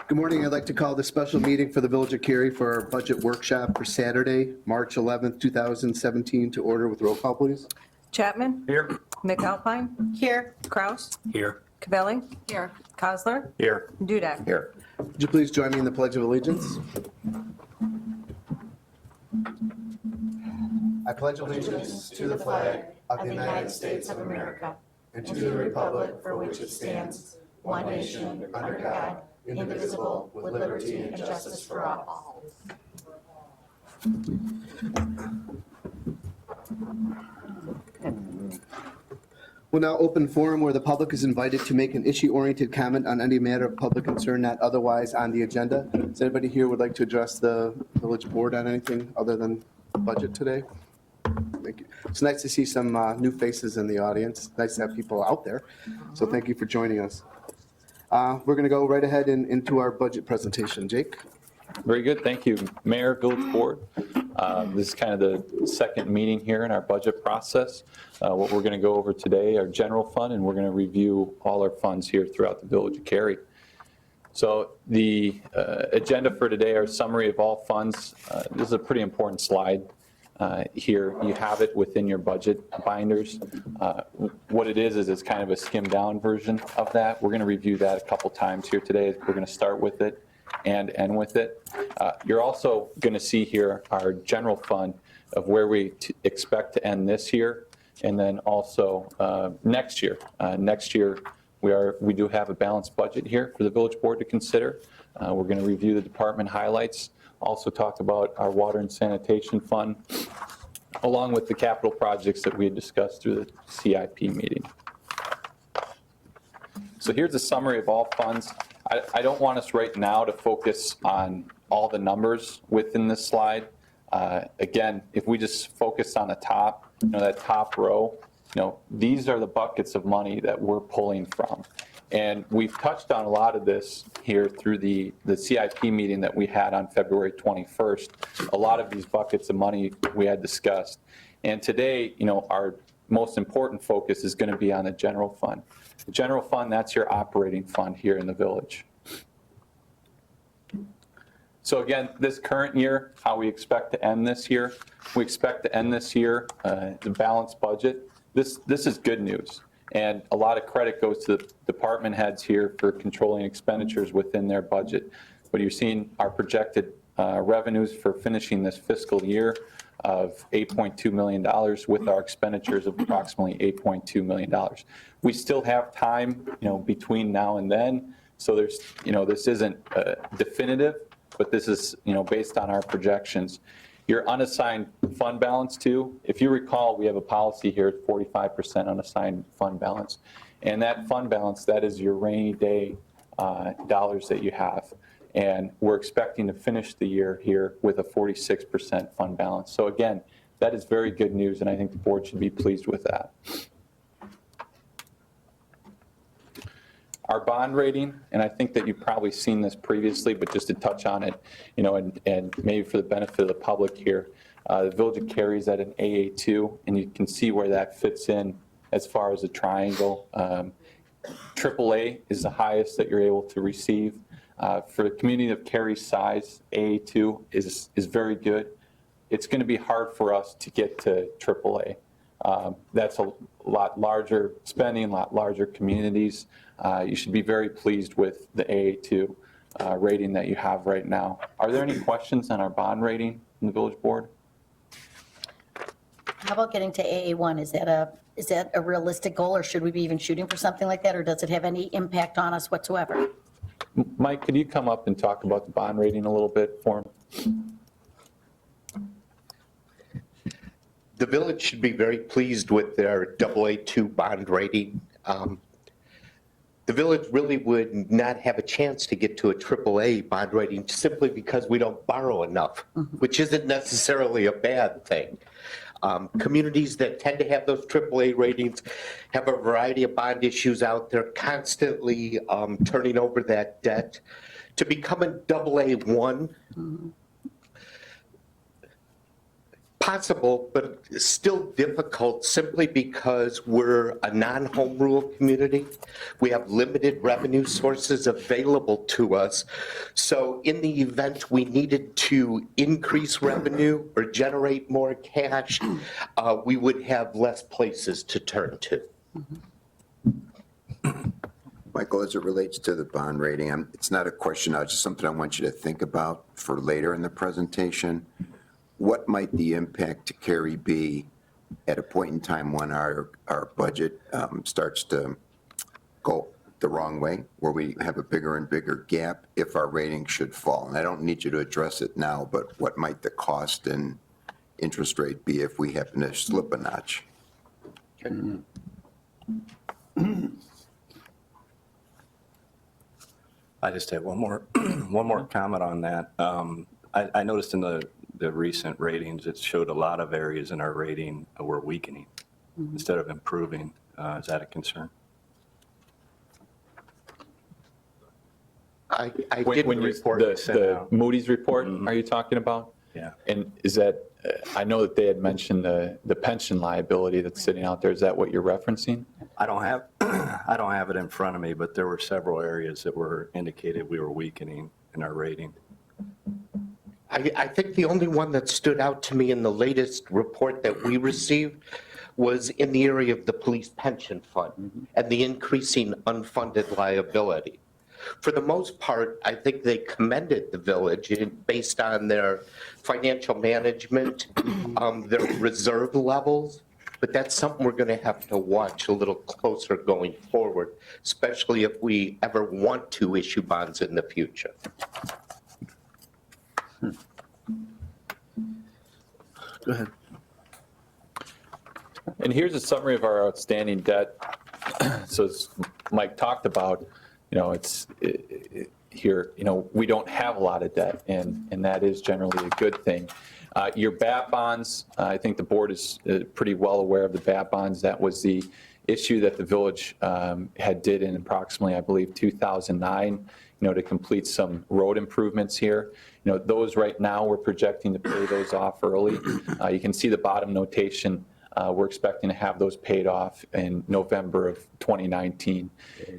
Good morning. I'd like to call the special meeting for the Village of Cary for our budget workshop for Saturday, March 11th, 2017 to order with roll call, please. Chapman? Here. McAlpine? Here. Kraus? Here. Cavelli? Here. Kozler? Here. Dudek? Here. Would you please join me in the Pledge of Allegiance? I pledge allegiance to the flag of the United States of America and to the republic for which it stands, one nation, under God, indivisible, with liberty and justice for all. We'll now open forum where the public is invited to make an issue-oriented comment on any matter of public concern not otherwise on the agenda. Does anybody here would like to address the village board on anything other than the budget today? Thank you. It's nice to see some new faces in the audience. Nice to have people out there. So thank you for joining us. We're going to go right ahead into our budget presentation. Jake? Very good, thank you. Mayor, Village Board, this is kind of the second meeting here in our budget process. What we're going to go over today, our general fund, and we're going to review all our funds here throughout the Village of Cary. So the agenda for today, our summary of all funds, this is a pretty important slide. Here you have it within your budget binders. What it is it's kind of a skimmed down version of that. We're going to review that a couple times here today. We're going to start with it and end with it. You're also going to see here our general fund of where we expect to end this year, and then also next year. Next year we do have a balanced budget here for the village board to consider. We're going to review the department highlights, also talk about our water and sanitation fund, along with the capital projects that we had discussed through the CIP meeting. So here's a summary of all funds. I don't want us right now to focus on all the numbers within this slide. Again, if we just focus on the top, that top row, these are the buckets of money that we're pulling from. And we've touched on a lot of this here through the CIP meeting that we had on February 21st. A lot of these buckets of money we had discussed. And today, our most important focus is going to be on the general fund. The general fund, that's your operating fund here in the village. So again, this current year, how we expect to end this year, we expect to end this year the balanced budget. This is good news. And a lot of credit goes to the department heads here for controlling expenditures within their budget. But you're seeing our projected revenues for finishing this fiscal year of $8.2 million with our expenditures of approximately $8.2 million. We still have time, between now and then. So there's, this isn't definitive, but this is, based on our projections. Your unassigned fund balance too, if you recall, we have a policy here at 45% unassigned fund balance. And that fund balance, that is your rainy day dollars that you have. And we're expecting to finish the year here with a 46% fund balance. So again, that is very good news, and I think the board should be pleased with that. Our bond rating, and I think that you've probably seen this previously, but just to touch on it, and maybe for the benefit of the public here, the Village of Cary is at an AA2, and you can see where that fits in as far as a triangle. AAA is the highest that you're able to receive. For the community of Cary's size, AA2 is very good. It's going to be hard for us to get to AAA. That's a lot larger spending, a lot larger communities. You should be very pleased with the AA2 rating that you have right now. Are there any questions on our bond rating in the village board? How about getting to AA1? Is that a realistic goal, or should we be even shooting for something like that, or does it have any impact on us whatsoever? Mike, could you come up and talk about the bond rating a little bit for him? The village should be very pleased with their AA2 bond rating. The village really would not have a chance to get to a AAA bond rating simply because we don't borrow enough, which isn't necessarily a bad thing. Communities that tend to have those AAA ratings have a variety of bond issues out there, constantly turning over that debt. To become a AA1, possible, but still difficult simply because we're a non-home rule community. We have limited revenue sources available to us. So in the event we needed to increase revenue or generate more cash, we would have less places to turn to. Michael, as it relates to the bond rating, it's not a question, it's just something I want you to think about for later in the presentation. What might the impact to Carrie be at a point in time when our budget starts to go the wrong way, where we have a bigger and bigger gap if our rating should fall? And I don't need you to address it now, but what might the cost and interest rate be if we happen to slip a notch? I just have one more comment on that. I noticed in the recent ratings, it showed a lot of areas in our rating were weakening instead of improving. Is that a concern? I When did when you, report the Moody's report, are you talking about? Yeah. And is that, I know that they had mentioned the pension liability that's sitting out there. Is that what you're referencing? I don't have it in front of me, but there were several areas that were indicated we were weakening in our rating. I think the only one that stood out to me in the latest report that we received was in the area of the police pension fund and the increasing unfunded liability. For the most part, I think they commended the village based on their financial management, their reserve levels, but that's something we're going to have to watch a little closer going forward, especially if we ever want to issue bonds in the future. Go ahead. And here's a summary of our outstanding debt. So as Mike talked about, here, we don't have a lot of debt, and that is generally a good thing. Your BAT bonds, I think the board is pretty well aware of the BAT bonds. That was the issue that the village had did in approximately, I believe, 2009, to complete some road improvements here. Those right now, we're projecting to pay those off early. You can see the bottom notation. We're expecting to have those paid off in November of 2019.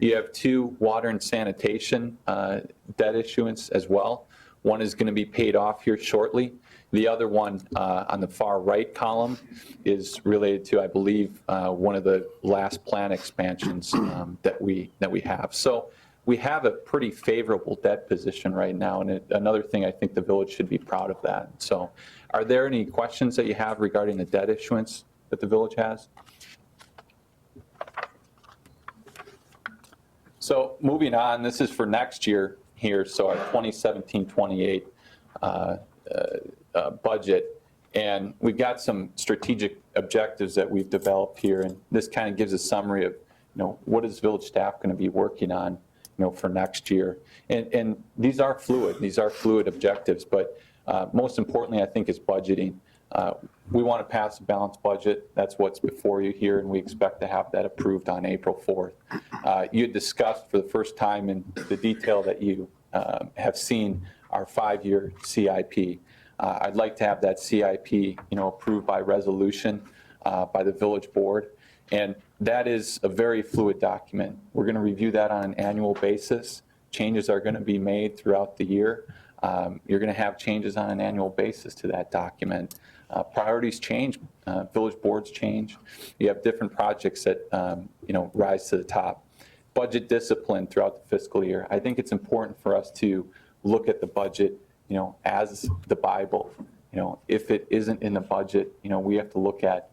You have 2 water and sanitation debt issuance as well. One is going to be paid off here shortly. The other one on the far right column is related to, I believe, one of the last plan expansions that we have. So we have a pretty favorable debt position right now, and another thing, I think the village should be proud of that. So are there any questions that you have regarding the debt issuance that the village has? So moving on, this is for next year here, so our 2017-28 budget, and we've got some strategic objectives that we've developed here, and this kind of gives a summary of, what is village staff going to be working on, for next year. And these are fluid objectives, but most importantly, I think, is budgeting. We want to pass a balanced budget. That's what's before you here, and we expect to have that approved on April 4th. You had discussed for the first time in the detail that you have seen our 5-year CIP. I'd like to have that CIP, approved by resolution by the village board, and that is a very fluid document. We're going to review that on an annual basis. Changes are going to be made throughout the year. You're going to have changes on an annual basis to that document. Priorities change, village boards change. You have different projects that rise to the top. Budget discipline throughout the fiscal year. I think it's important for us to look at the budget, as the Bible. If it isn't in the budget, we have to look at,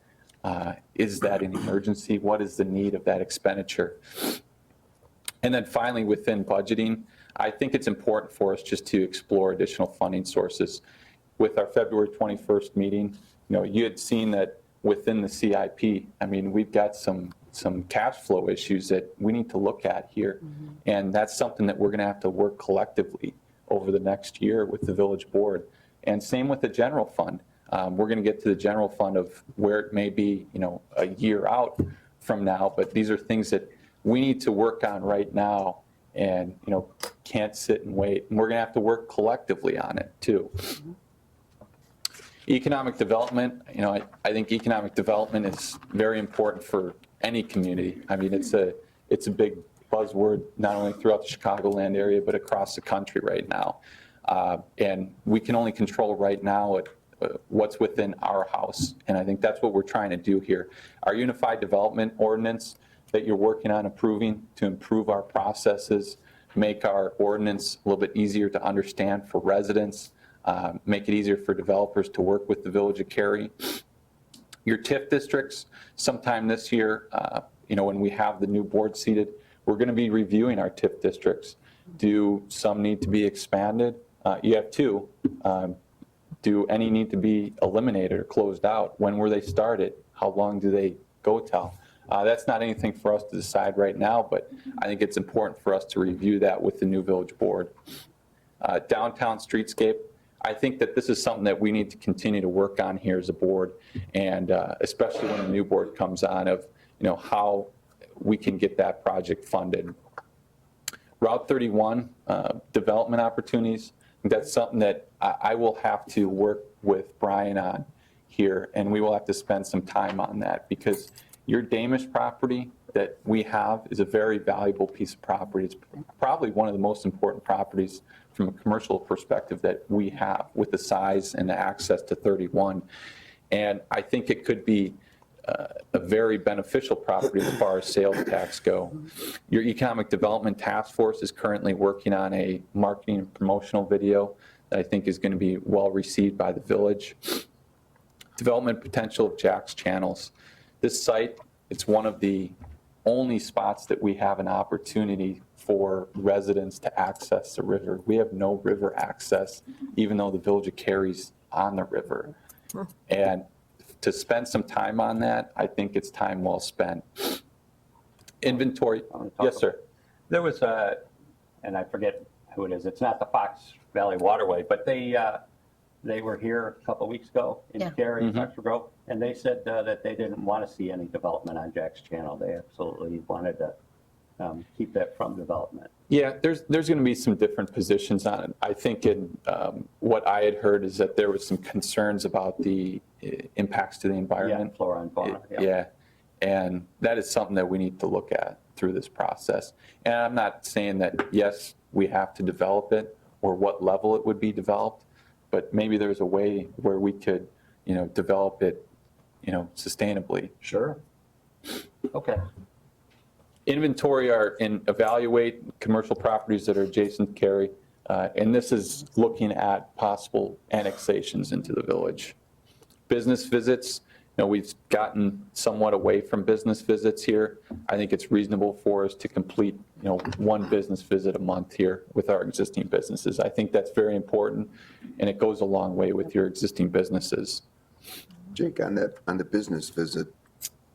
is that an emergency? What is the need of that expenditure? And then finally, within budgeting, I think it's important for us just to explore additional funding sources. With our February 21st meeting, you had seen that within the CIP, we've got some cash flow issues that we need to look at here. Mm-hmm. And that's something that we're going to have to work collectively over the next year with the village board. And same with the general fund. We're going to get to the general fund of where it may be, a year out from now, but these are things that we need to work on right now and, can't sit and wait. And we're going to have to work collectively on it too. Economic development, I think economic development is very important for any community. I mean, it's a big buzzword, not only throughout the Chicagoland area, but across the country right now. And we can only control right now what's within our house. And I think that's what we're trying to do here. Our Unified Development Ordinance that you're working on approving to improve our processes, make our ordinance a little bit easier to understand for residents, make it easier for developers to work with the Village of Cary. Your TIF districts, sometime this year, when we have the new board seated, we're going to be reviewing our TIF districts. Do some need to be expanded? You have two. Do any need to be eliminated or closed out? When were they started? How long do they go till? That's not anything for us to decide right now, but I think it's important for us to review that with the new village board. Downtown streetscape, I think that this is something that we need to continue to work on here as a board, and especially when a new board comes on, of how we can get that project funded. Route 31, development opportunities, that's something that I will have to work with Brian on here, and we will have to spend some time on that, because your Damish property that we have is a very valuable piece of property. It's probably one of the most important properties from a commercial perspective that we have, with the size and the access to 31. And I think it could be a very beneficial property as far as sales tax go. Your Economic Development Task Force is currently working on a marketing and promotional video that I think is going to be well received by the village. Development potential of Jack's Channels. This site, it's one of the only spots that we have an opportunity for residents to access the river. We have no river access, even though the Village of Cary's on the river. And to spend some time on that, I think it's time well spent. Inventory, yes, sir. There was and I forget who it is, it's not the Fox Valley Waterway, but they were here a couple of weeks ago in Cary, Foxford Grove, and they said that they didn't want to see any development on Jack's Channel. They absolutely wanted to keep that from development. Yeah, there's going to be some different positions on it. I think what I had heard is that there was some concerns about the impacts to the environment. Yeah, flora and fauna. Yeah, and that is something that we need to look at through this process. And I'm not saying that, yes, we have to develop it or what level it would be developed, but maybe there's a way where we could, develop it, sustainably. Sure. Okay. Inventory and evaluate commercial properties that are adjacent to Cary. And this is looking at possible annexations into the village. Business visits, we've gotten somewhat away from business visits here. I think it's reasonable for us to complete, one business visit a month here with our existing businesses. I think that's very important, and it goes a long way with your existing businesses. Jake, on the business visit,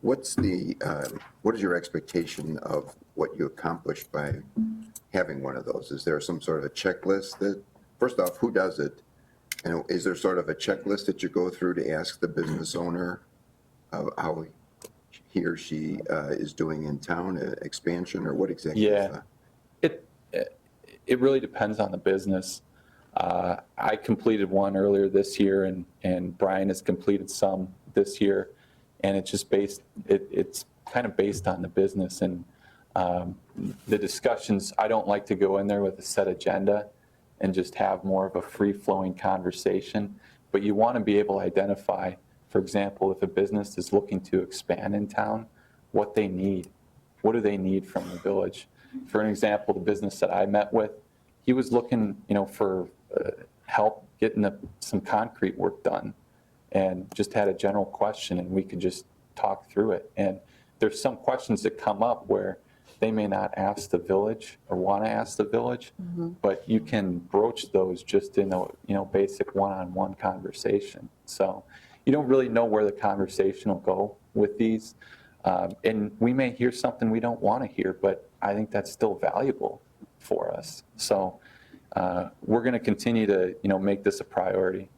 what is your expectation of what you accomplished by having one of those? Is there some sort of a checklist that, first off, who does it? And is there sort of a checklist that you go through to ask the business owner of how he or she is doing in town, expansion, or what exactly is that? It really depends on the business. I completed one earlier this year, and Brian has completed some this year. And it's just it's kind of based on the business and the discussions. I don't like to go in there with a set agenda and just have more of a free-flowing conversation. But you want to be able to identify, for example, if a business is looking to expand in town, what they need. What do they need from the village? For an example, the business that I met with, he was looking, for help getting some concrete work done, and just had a general question, and we could just talk through it. And there's some questions that come up where they may not ask the village or want to ask the village, but you can broach those just in a basic one-on-one conversation. So you don't really know where the conversation will go with these. And we may hear something we don't want to hear, but I think that's still valuable for us. So we're going to continue to, make this a priority.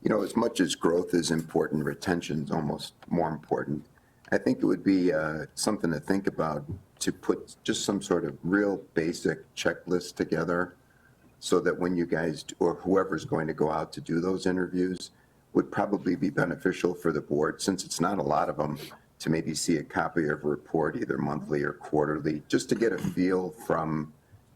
As much as growth is important, retention is almost more important. I think it would be something to think about, to put just some sort of real basic checklist together, so that when you guys, or whoever's going to go out to do those interviews, would probably be beneficial for the board, since it's not a lot of them, to maybe see a copy of a report, either monthly or quarterly, just to get a feel from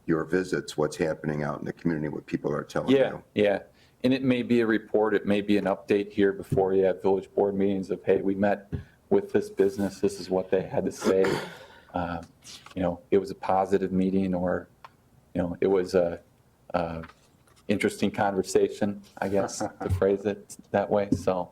your visits, what's happening out in the community, what people are telling Yeah, you. yeah. And it may be a report, it may be an update here before you have village board meetings of, hey, we met with this business, this is what they had to say. It was a positive meeting, or, it was a interesting conversation, I guess, to phrase it that way. So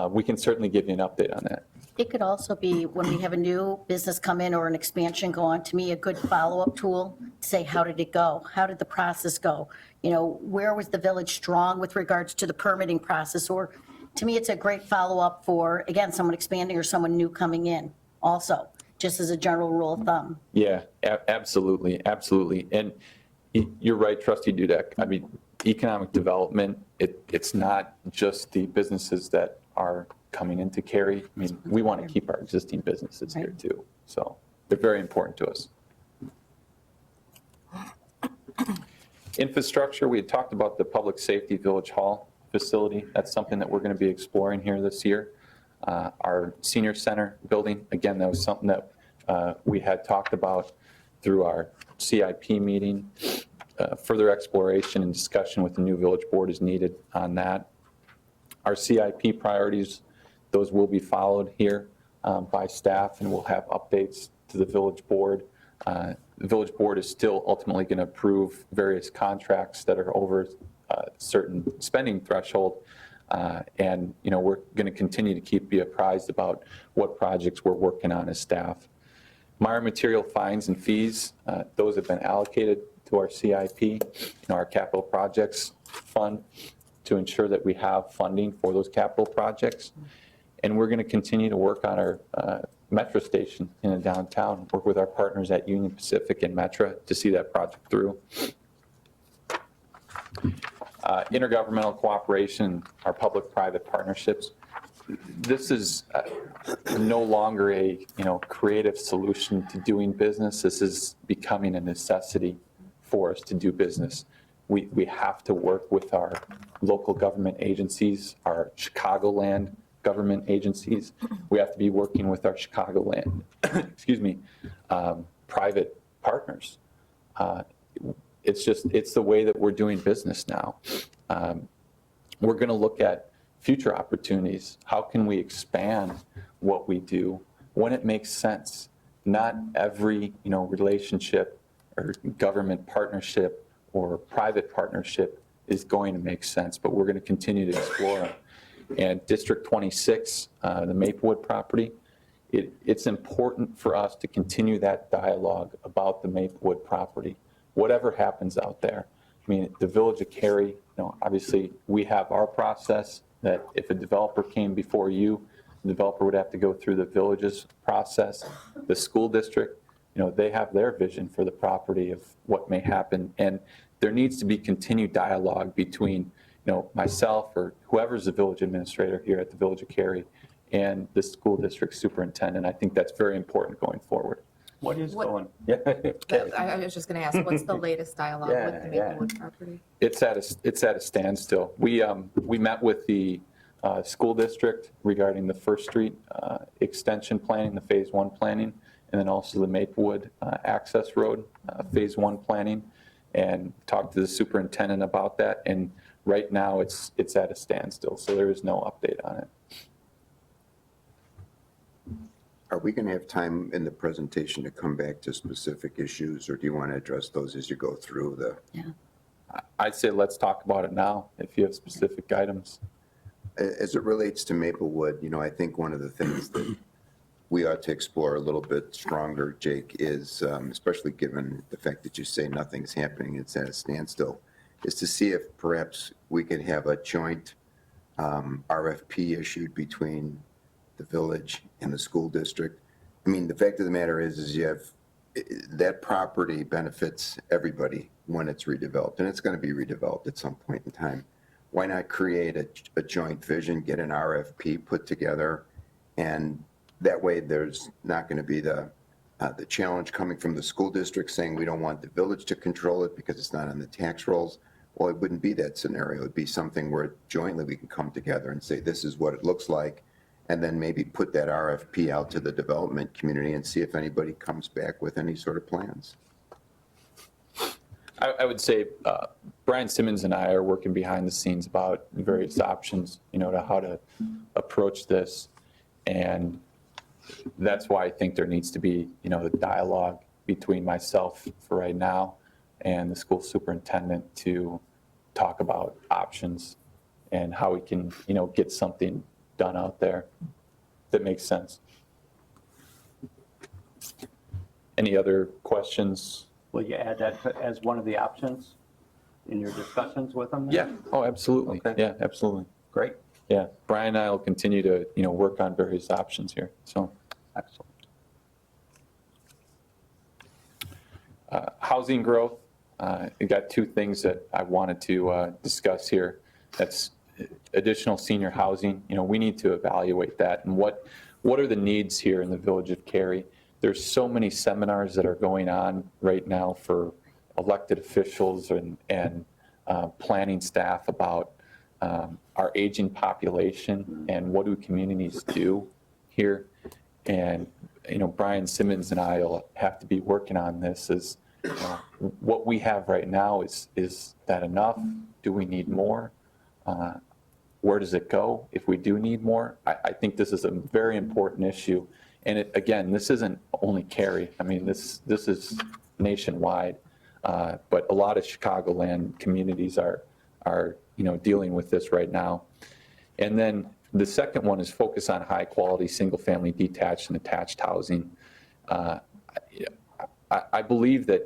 we can certainly give you an update on that. It could also be when we have a new business come in or an expansion go on, to me, a good follow-up tool to say, how did it go? How did the process go? Where was the village strong with regards to the permitting process? Or to me, it's a great follow-up for, again, someone expanding or someone new coming in also, just as a general rule of thumb. Yeah, absolutely, absolutely. And you're right, Trustee Dudek. I mean, economic development, it's not just the businesses that are coming into Cary. I mean, we want to keep our existing businesses here too. So they're very important to us. Infrastructure, we had talked about the Public Safety Village Hall facility. That's something that we're going to be exploring here this year. Our senior center building, again, that was something that we had talked about through our CIP meeting. Further exploration and discussion with the new village board is needed on that. Our CIP priorities, those will be followed here by staff, and we'll have updates to the village board. The village board is still ultimately going to approve various contracts that are over a certain spending threshold. And we're going to continue to keep you apprised about what projects we're working on as staff. Minor material fines and fees, those have been allocated to our CIP, our capital projects fund, to ensure that we have funding for those capital projects. And we're going to continue to work on our metro station in the downtown, work with our partners at Union Pacific and Metra to see that project through. Intergovernmental cooperation, our public-private partnerships. This is no longer a creative solution to doing business. This is becoming a necessity for us to do business. We have to work with our local government agencies, our Chicagoland government agencies. We have to be working with our Chicagoland, private partners. It's the way that we're doing business now. We're going to look at future opportunities. How can we expand what we do when it makes sense? Not every relationship or government partnership or private partnership is going to make sense, but we're going to continue to explore them. And District 26, the Maplewood property, it's important for us to continue that dialogue about the Maplewood property, whatever happens out there. I mean, the Village of Cary, obviously we have our process that if a developer came before you, the developer would have to go through the village's process. The school district, they have their vision for the property of what may happen. And there needs to be continued dialogue between myself or whoever's the village administrator here at the Village of Cary and the school district superintendent. I think that's very important going forward. What is What- going? Yeah. I was just going to ask, what's the latest dialogue with the Yeah. Maplewood property? It's at a standstill. We met with the school district regarding the First Street extension planning, the Phase 1 planning, and then also the Maplewood access road Phase 1 planning, and talked to the superintendent about that. And right now it's at a standstill, so there is no update on it. Are we going to have time in the presentation to come back to specific issues, or do you want to address those as you go through the? Yeah. I'd say let's talk about it now if you have specific items. As it relates to Maplewood, I think one of the things that we ought to explore a little bit stronger, Jake, is, especially given the fact that you say nothing's happening, it's at a standstill, is to see if perhaps we could have a joint RFP issued between the village and the school district. I mean, the fact of the matter is you have, that property benefits everybody when it's redeveloped, and it's going to be redeveloped at some point in time. Why not create a joint vision, get an RFP put together, and that way there's not going to be the challenge coming from the school district saying we don't want the village to control it because it's not on the tax rolls, Well, it wouldn't be that scenario. It'd be something where jointly we can come together and say, this is what it looks like, and then maybe put that RFP out to the development community and see if anybody comes back with any sort of plans. I would say Brian Simmons and I are working behind the scenes about various options, to how to approach this. And that's why I think there needs to be, the dialogue between myself for right now and the school superintendent to talk about options and how we can, get something done out there that makes sense. Any other questions? Will you add that as one of the options in your discussions with them? Yeah, oh, absolutely. Okay. Yeah, absolutely. Great, Yeah, Brian and I will continue to, work on various options here, so. excellent. Housing growth, I got two things that I wanted to discuss here. That's additional senior housing. We need to evaluate that and what are the needs here in the village of Cary. There's so many seminars that are going on right now for elected officials and planning staff about our aging population and what do communities do here. And, Brian Simmons and I will have to be working on this as what we have right now is that enough? Do we need more? Where does it go if we do need more? I think this is a very important issue. And again, this isn't only Cary. I mean, this is nationwide. But a lot of Chicagoland communities are dealing with this right now. And then the second one is focus on high quality single family detached and attached housing. I believe that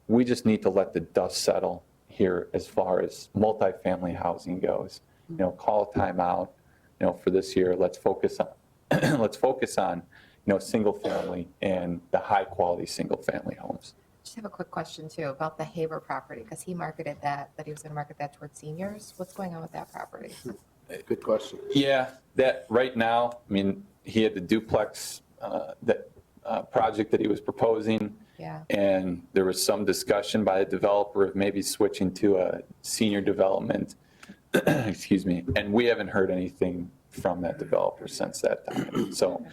we just need to let the dust settle here as far as multifamily housing goes. Call a timeout, for this year. Let's focus on, single family and the high quality single family homes. Just have a quick question too about the Haber property, because he marketed that he was going to market that towards seniors. What's going on with that property? Good question. Yeah, that right now, I mean, he had the duplex project that he was proposing. Yeah. And there was some discussion by the developer of maybe switching to a senior development, excuse me, and we haven't heard anything from that developer since that time. So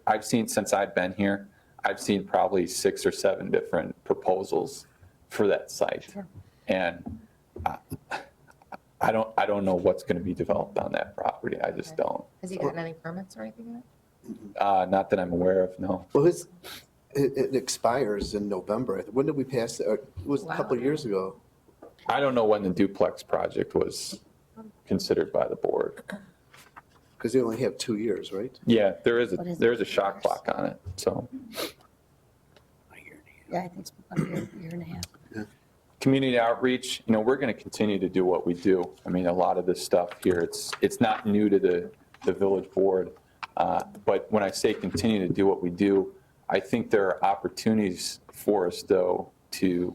I've seen, since I've been here, I've seen probably 6 or 7 different proposals for that site. Sure. And I don't know what's going to be developed on that property. I just don't. Has he gotten any permits or anything yet? Not that I'm aware of, no. Well, it expires in November. When did we pass it? It was a couple of years ago. I don't know when the duplex project was considered by the board. Because they only have 2 years, right? Yeah, there is What is it? a shot clock on it, so. Yeah, I think it's about a year and a half. Community outreach, we're going to continue to do what we do. I mean, a lot of this stuff here, it's not new to the village board. But when I say continue to do what we do, I think there are opportunities for us, though, to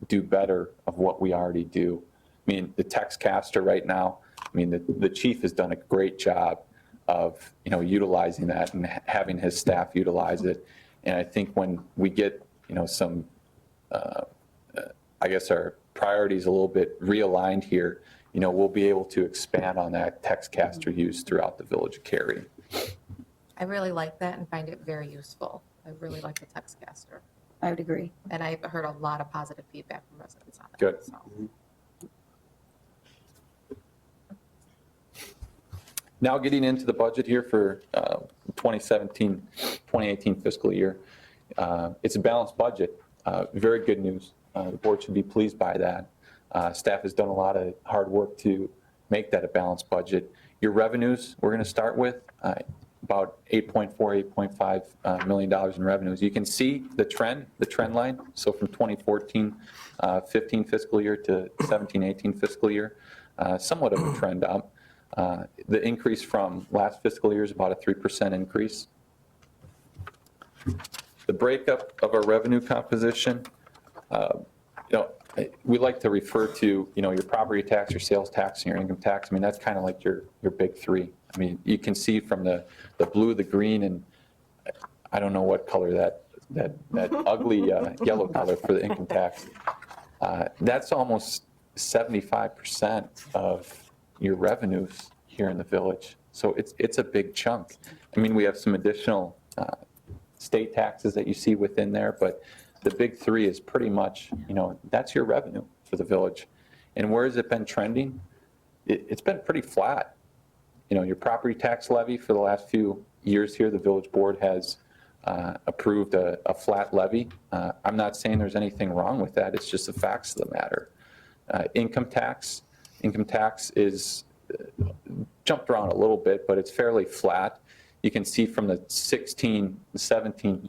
do better of what we already do. I mean, the text caster right now, I mean, the chief has done a great job of, utilizing that and having his staff utilize it. And I think when we get, some, I guess our priorities a little bit realigned here, we'll be able to expand on that text caster use throughout the village of Cary. I really like that and find it very useful. I really like the text caster. I would agree. And I've heard a lot of positive feedback from residents on it. Good. So. Now getting into the budget here for 2017-2018 fiscal year. It's a balanced budget. Very good news. The board should be pleased by that. Staff has done a lot of hard work to make that a balanced budget. Your revenues, we're going to start with about $8.5 million in revenues. You can see the trend line. So from 2014-15 fiscal year to 17-18 fiscal year, somewhat of a trend up. The increase from last fiscal year is about a 3% increase. The breakup of our revenue composition, we like to refer to, your property tax, your sales tax, and your income tax. I mean, that's kind of like your big three. I mean, you can see from the blue, the green, and I don't know what color that ugly yellow color for the income tax. That's almost 75% of your revenues here in the village. So it's a big chunk. I mean, we have some additional state taxes that you see within there, but the big three is pretty much, that's your revenue for the village. And where has it been trending? It's been pretty flat. Your property tax levy for the last few years here, the village board has approved a flat levy. I'm not saying there's anything wrong with that. It's just the facts of the matter. Income tax is jumped around a little bit, but it's fairly flat. You can see from the 16, 17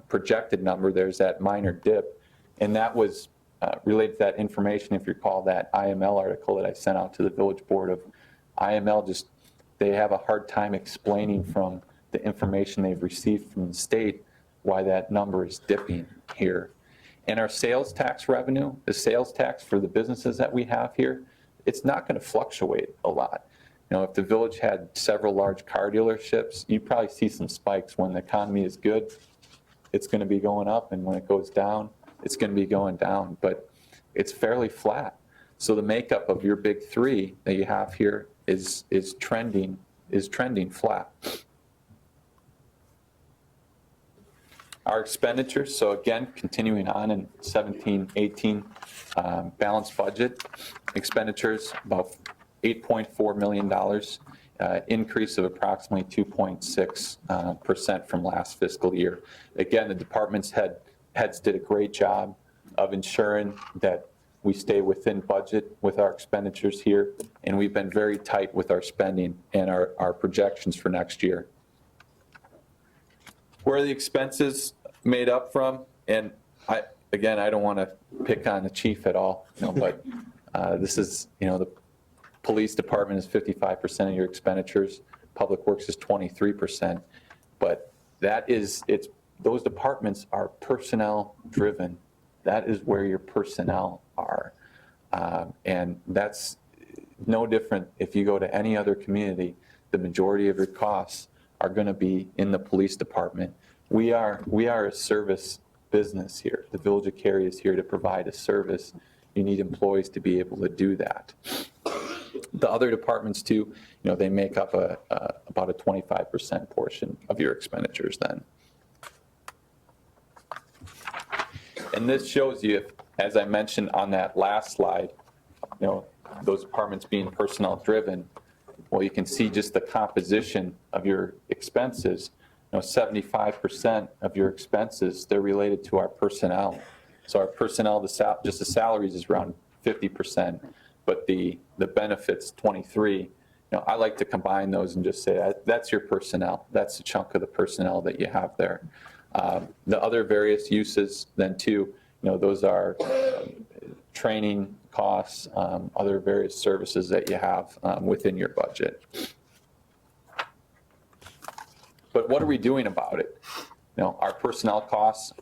projected number, there's that minor dip, and that was related to that information, if you recall that IML article that I sent out to the village board of IML, they have a hard time explaining from the information they've received from the state why that number is dipping here. And our sales tax revenue, the sales tax for the businesses that we have here, it's not going to fluctuate a lot. If the village had several large car dealerships, you'd probably see some spikes. When the economy is good, it's going to be going up, and when it goes down, it's going to be going down, but it's fairly flat. So the makeup of your big three that you have here is trending flat. Our expenditures, so again, continuing on in 17-18 balanced budget, expenditures about $8.4 million, increase of approximately 2.6% from last fiscal year. Again, the department's heads did a great job of ensuring that we stay within budget with our expenditures here, and we've been very tight with our spending and our projections for next year. Where are the expenses made up from? And I don't want to pick on the chief at all, but this is, the police department is 55% of your expenditures, public works is 23%, but those departments are personnel driven. That is where your personnel are. And that's no different if you go to any other community. The majority of your costs are going to be in the police department. We are a service business here. The Village of Cary is here to provide a service. You need employees to be able to do that. The other departments too, they make up about a 25% portion of your expenditures then. And this shows you, as I mentioned on that last slide, those departments being personnel driven. Well, you can see just the composition of your expenses. 75% of your expenses, they're related to our personnel. So our personnel, just the salaries is around 50%, but the benefits 23. I like to combine those and just say that's your personnel. That's a chunk of the personnel that you have there. The other various uses then too, those are training costs, other various services that you have within your budget. But what are we doing about it? Our personnel costs,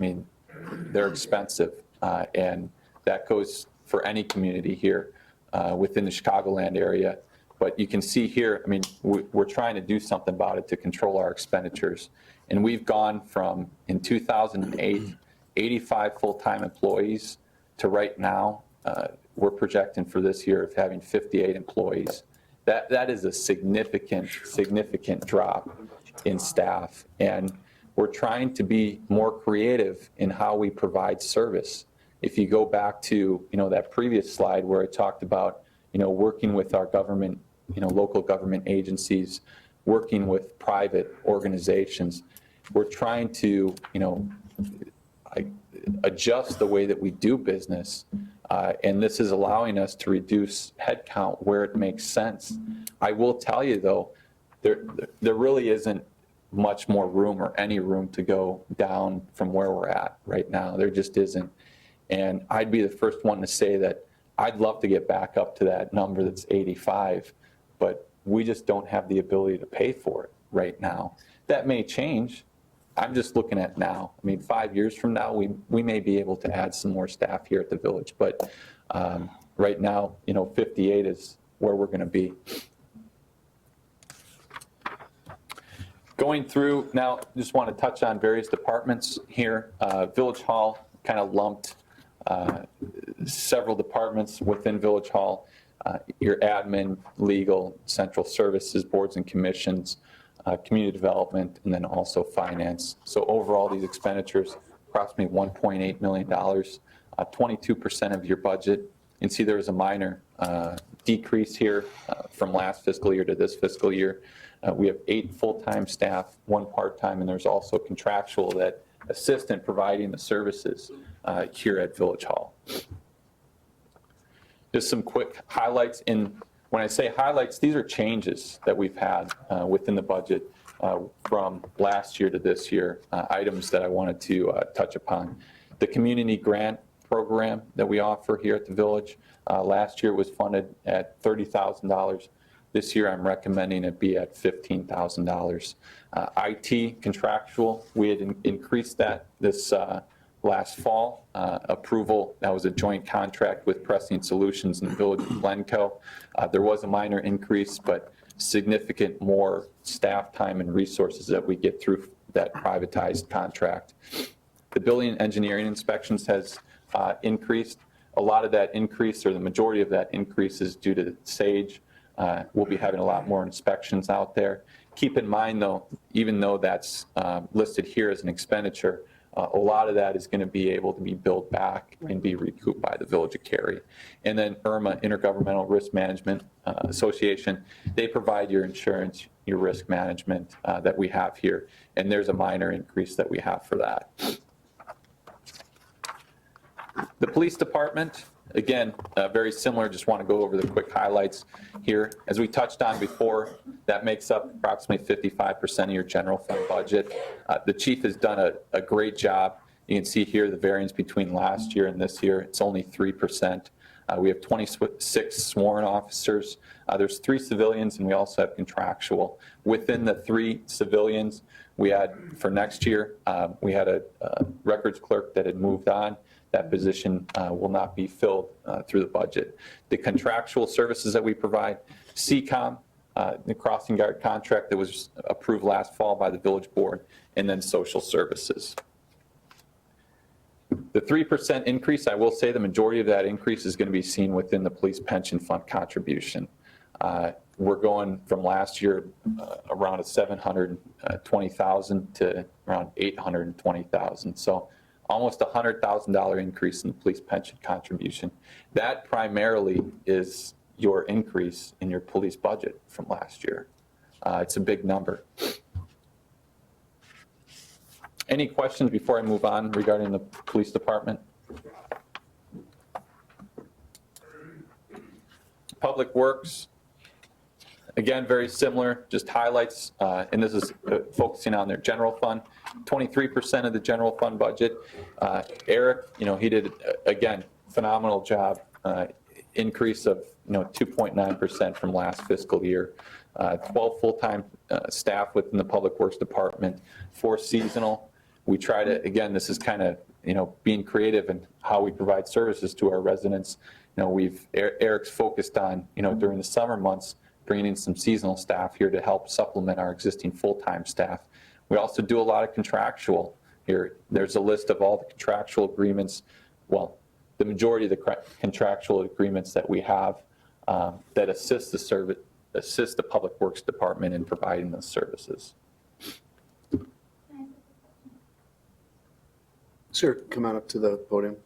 they're expensive, and that goes for any community here within the Chicagoland area. But you can see here, we're trying to do something about it to control our expenditures. And we've gone from, in 2008, 85 full-time employees to right now, we're projecting for this year of having 58 employees. That is a significant drop in staff. And we're trying to be more creative in how we provide service. If you go back to, that previous slide where I talked about, working with our government, local government agencies, working with private organizations, we're trying to, adjust the way that we do business. And this is allowing us to reduce headcount where it makes sense. I will tell you though, there really isn't much more room or any room to go down from where we're at right now. There just isn't. And I'd be the first one to say that I'd love to get back up to that number that's 85, but we just don't have the ability to pay for it right now. That may change. I'm just looking at now. 5 years from now, we may be able to add some more staff here at the village, but right now, 58 is where we're going to be. Going through now, just want to touch on various departments here. Village Hall kind of lumped several departments within Village Hall, your admin, legal, central services, boards and commissions, community development, and then also finance. So overall, these expenditures, approximately $1.8 million, 22% of your budget. You can see there was a minor decrease here from last fiscal year to this fiscal year. We have 8 full-time staff, 1 part-time, and there's also contractual that assistant providing the services here at Village Hall. Just some quick highlights. When I say highlights, these are changes that we've had within the budget from last year to this year, items that I wanted to touch upon. The community grant program that we offer here at the Village, last year was funded at $30,000. This year, I'm recommending it be at $15,000. IT contractual, we had increased that this last fall. Approval, that was a joint contract with Pressing Solutions and the Village of Glencoe. There was a minor increase, but significant more staff time and resources that we get through that privatized contract. The building and engineering inspections has increased. A lot of that increase, or the majority of that increase, is due to SAGE. We'll be having a lot more inspections out there. Keep in mind, though, even though that's listed here as an expenditure, a lot of that is going to be able to be billed back and be recouped by the Village of Cary. And then IRMA, Intergovernmental Risk Management Association, they provide your insurance, your risk management that we have here, and there's a minor increase that we have for that. The police department, again, very similar, just want to go over the quick highlights here. As we touched on before, that makes up approximately 55% of your general fund budget. The chief has done a great job. You can see here the variance between last year and this year, it's only 3%. We have 26 sworn officers. There's 3 civilians, and we also have contractual. Within the 3 civilians, we had, for next year, we had a records clerk that had moved on. That position will not be filled through the budget. The contractual services that we provide, CCOM, the crossing guard contract that was approved last fall by the village board, and then social services. The 3% increase, I will say the majority of that increase is going to be seen within the police pension fund contribution. We're going from last year around $720,000 to around $820,000. So almost $100,000 increase in the police pension contribution. That primarily is your increase in your police budget from last year. It's a big number. Any questions before I move on regarding the police department? Public Works, again, very similar, just highlights, and this is focusing on their general fund. 23% of the general fund budget. Eric, he did, again, phenomenal job. Increase of 2.9% from last fiscal year. 12 full-time staff within the Public Works Department, 4 seasonal. We try to, again, this is kind of being creative in how we provide services to our residents. Eric's focused on during the summer months bringing in some seasonal staff here to help supplement our existing full-time staff. We also do a lot of contractual here. There's a list of all the contractual agreements. Well, the majority of the contractual agreements that we have that assist the Public Works Department in providing those services. Sure, come on up to the podium.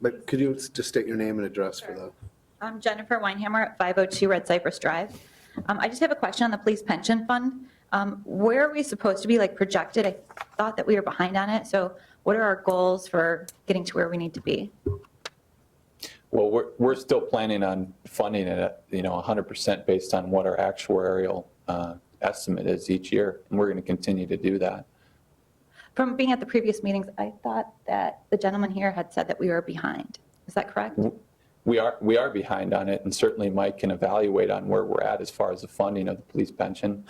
But could you just state your name and address for the... I'm Jennifer Weinhammer at 502 Red Cypress Drive. I just have a question on the police pension fund. Where are we supposed to be projected? I thought that we were behind on it. So what are our goals for getting to where we need to be? Well, we're still planning on funding it at 100% based on what our actuarial estimate is each year, and we're going to continue to do that. From being at the previous meetings, I thought that the gentleman here had said that we were behind. Is that correct? We are behind on it, and certainly Mike can evaluate on where we're at as far as the funding of the police pension.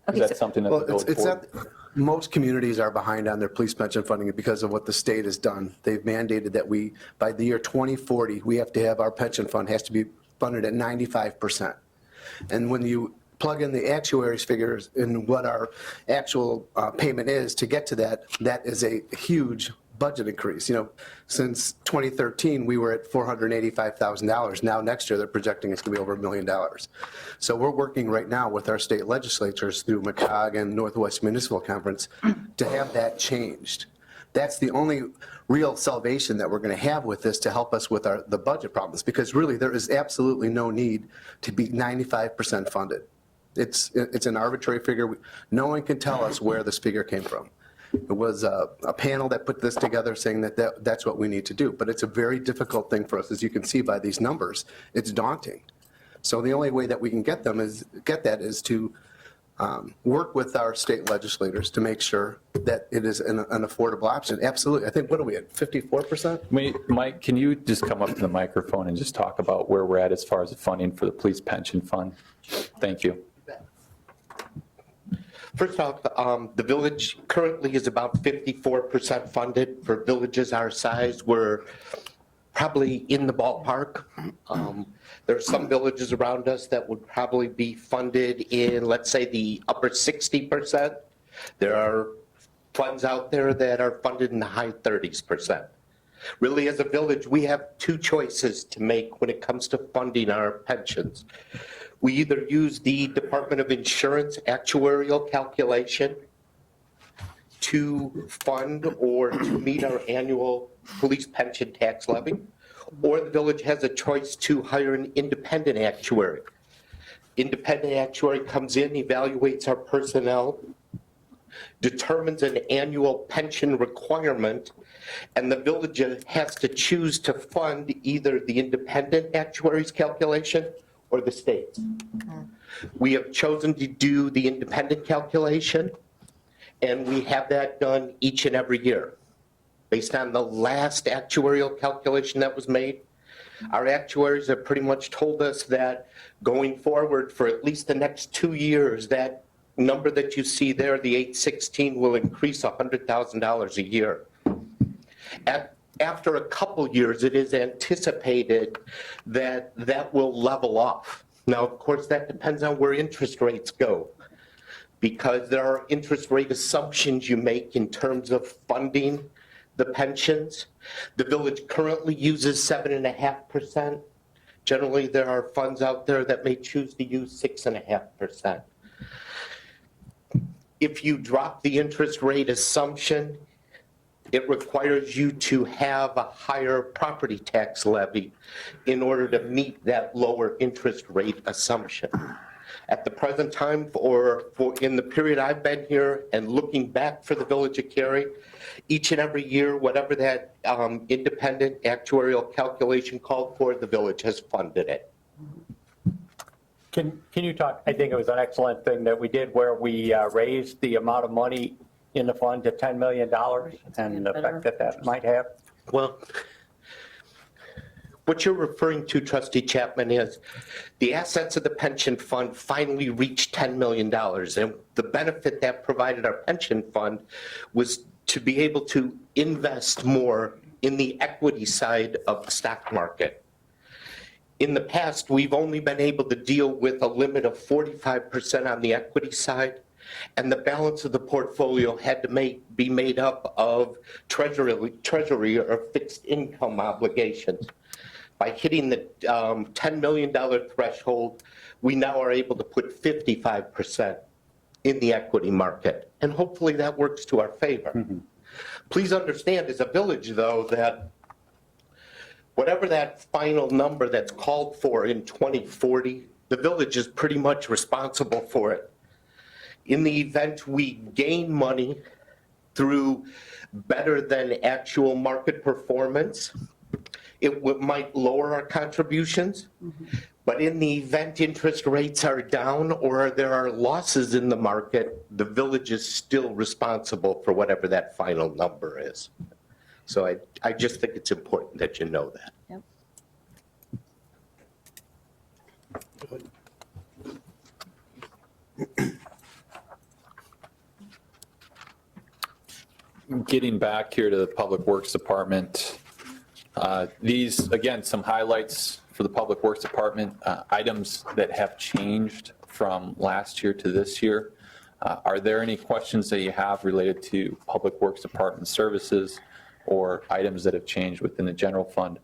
Okay, Is that something that It's not, most communities are behind on their police pension funding because of what the state has done. They've mandated that by the year 2040, we have to have our pension fund has to be funded at 95%. And when you plug in the actuary's figures in what our actual payment is to get to that, that is a huge budget increase. You know, since 2013, we were at $485,000. Now next year, they're projecting it's going to be over $1 million. So we're working right now with our state legislatures through McCog and Northwest Municipal Conference to have that changed. That's the only real salvation that we're going to have with this to help us with the budget problems, because really there is absolutely no need to be 95% funded. It's an arbitrary figure. No one can tell us where this figure came from. It was a panel that put this together saying that's what we need to do. But it's a very difficult thing for us, as you can see by these numbers. It's daunting. So the only way that we can get that is to work with our state legislators to make sure that it is an affordable option. Absolutely. I think, what are we at, 54%? Mike, can you just come up to the microphone and just talk about where we're at as far as the funding for the police pension fund? Thank you. First off, the village currently is about 54% funded. For villages our size, we're probably in the ballpark. There are some villages around us that would probably be funded in, let's say, the upper 60%. There are funds out there that are funded in the high 30%. Really, as a village, we have two choices to make when it comes to funding our pensions. We either use the Department of Insurance actuarial calculation to fund or to meet our annual police pension tax levy, or the village has a choice to hire an independent actuary. Independent actuary comes in, evaluates our personnel, determines an annual pension requirement, and the village has to choose to fund either the independent actuary's calculation or the state's. We have chosen to do the independent calculation, and we have that done each and every year. Based on the last actuarial calculation that was made, our actuaries have pretty much told us that going forward for at least the next 2 years, that number that you see there, the 816, will increase $100,000 a year. After a couple years, it is anticipated that that will level off. Now, of course, that depends on where interest rates go, because there are interest rate assumptions you make in terms of funding the pensions. The village currently uses 7.5%. Generally, there are funds out there that may choose to use 6.5%. If you drop the interest rate assumption, it requires you to have a higher property tax levy in order to meet that lower interest rate assumption. At the present time, for in the period I've been here and looking back for the village of Cary, each and every year, whatever that independent actuarial calculation called for, the village has funded it. Can you talk, I think it was an excellent thing that we did where we raised the amount of money in the fund to $10 million and the effect that that might have? Well, what you're referring to, Trustee Chapman, is the assets of the pension fund finally reached $10 million. And the benefit that provided our pension fund was to be able to invest more in the equity side of the stock market. In the past, we've only been able to deal with a limit of 45% on the equity side, and the balance of the portfolio had to be made up of treasury or fixed income obligations. By hitting the $10 million threshold, we now are able to put 55% in the equity market, and hopefully that works to our favor. Mm-hmm. Please understand, as a village, though, that whatever that final number that's called for in 2040, the village is pretty much responsible for it. In the event we gain money through better than actual market performance, it might lower our contributions. Mm-hmm. But in the event interest rates are down or there are losses in the market, the village is still responsible for whatever that final number is. So I just think it's important that you know that. Yep. Getting back here to the Public Works Department, these, again, some highlights for the Public Works Department, items that have changed from last year to this year. Are there any questions that you have related to Public Works Department services or items that have changed within the general fund?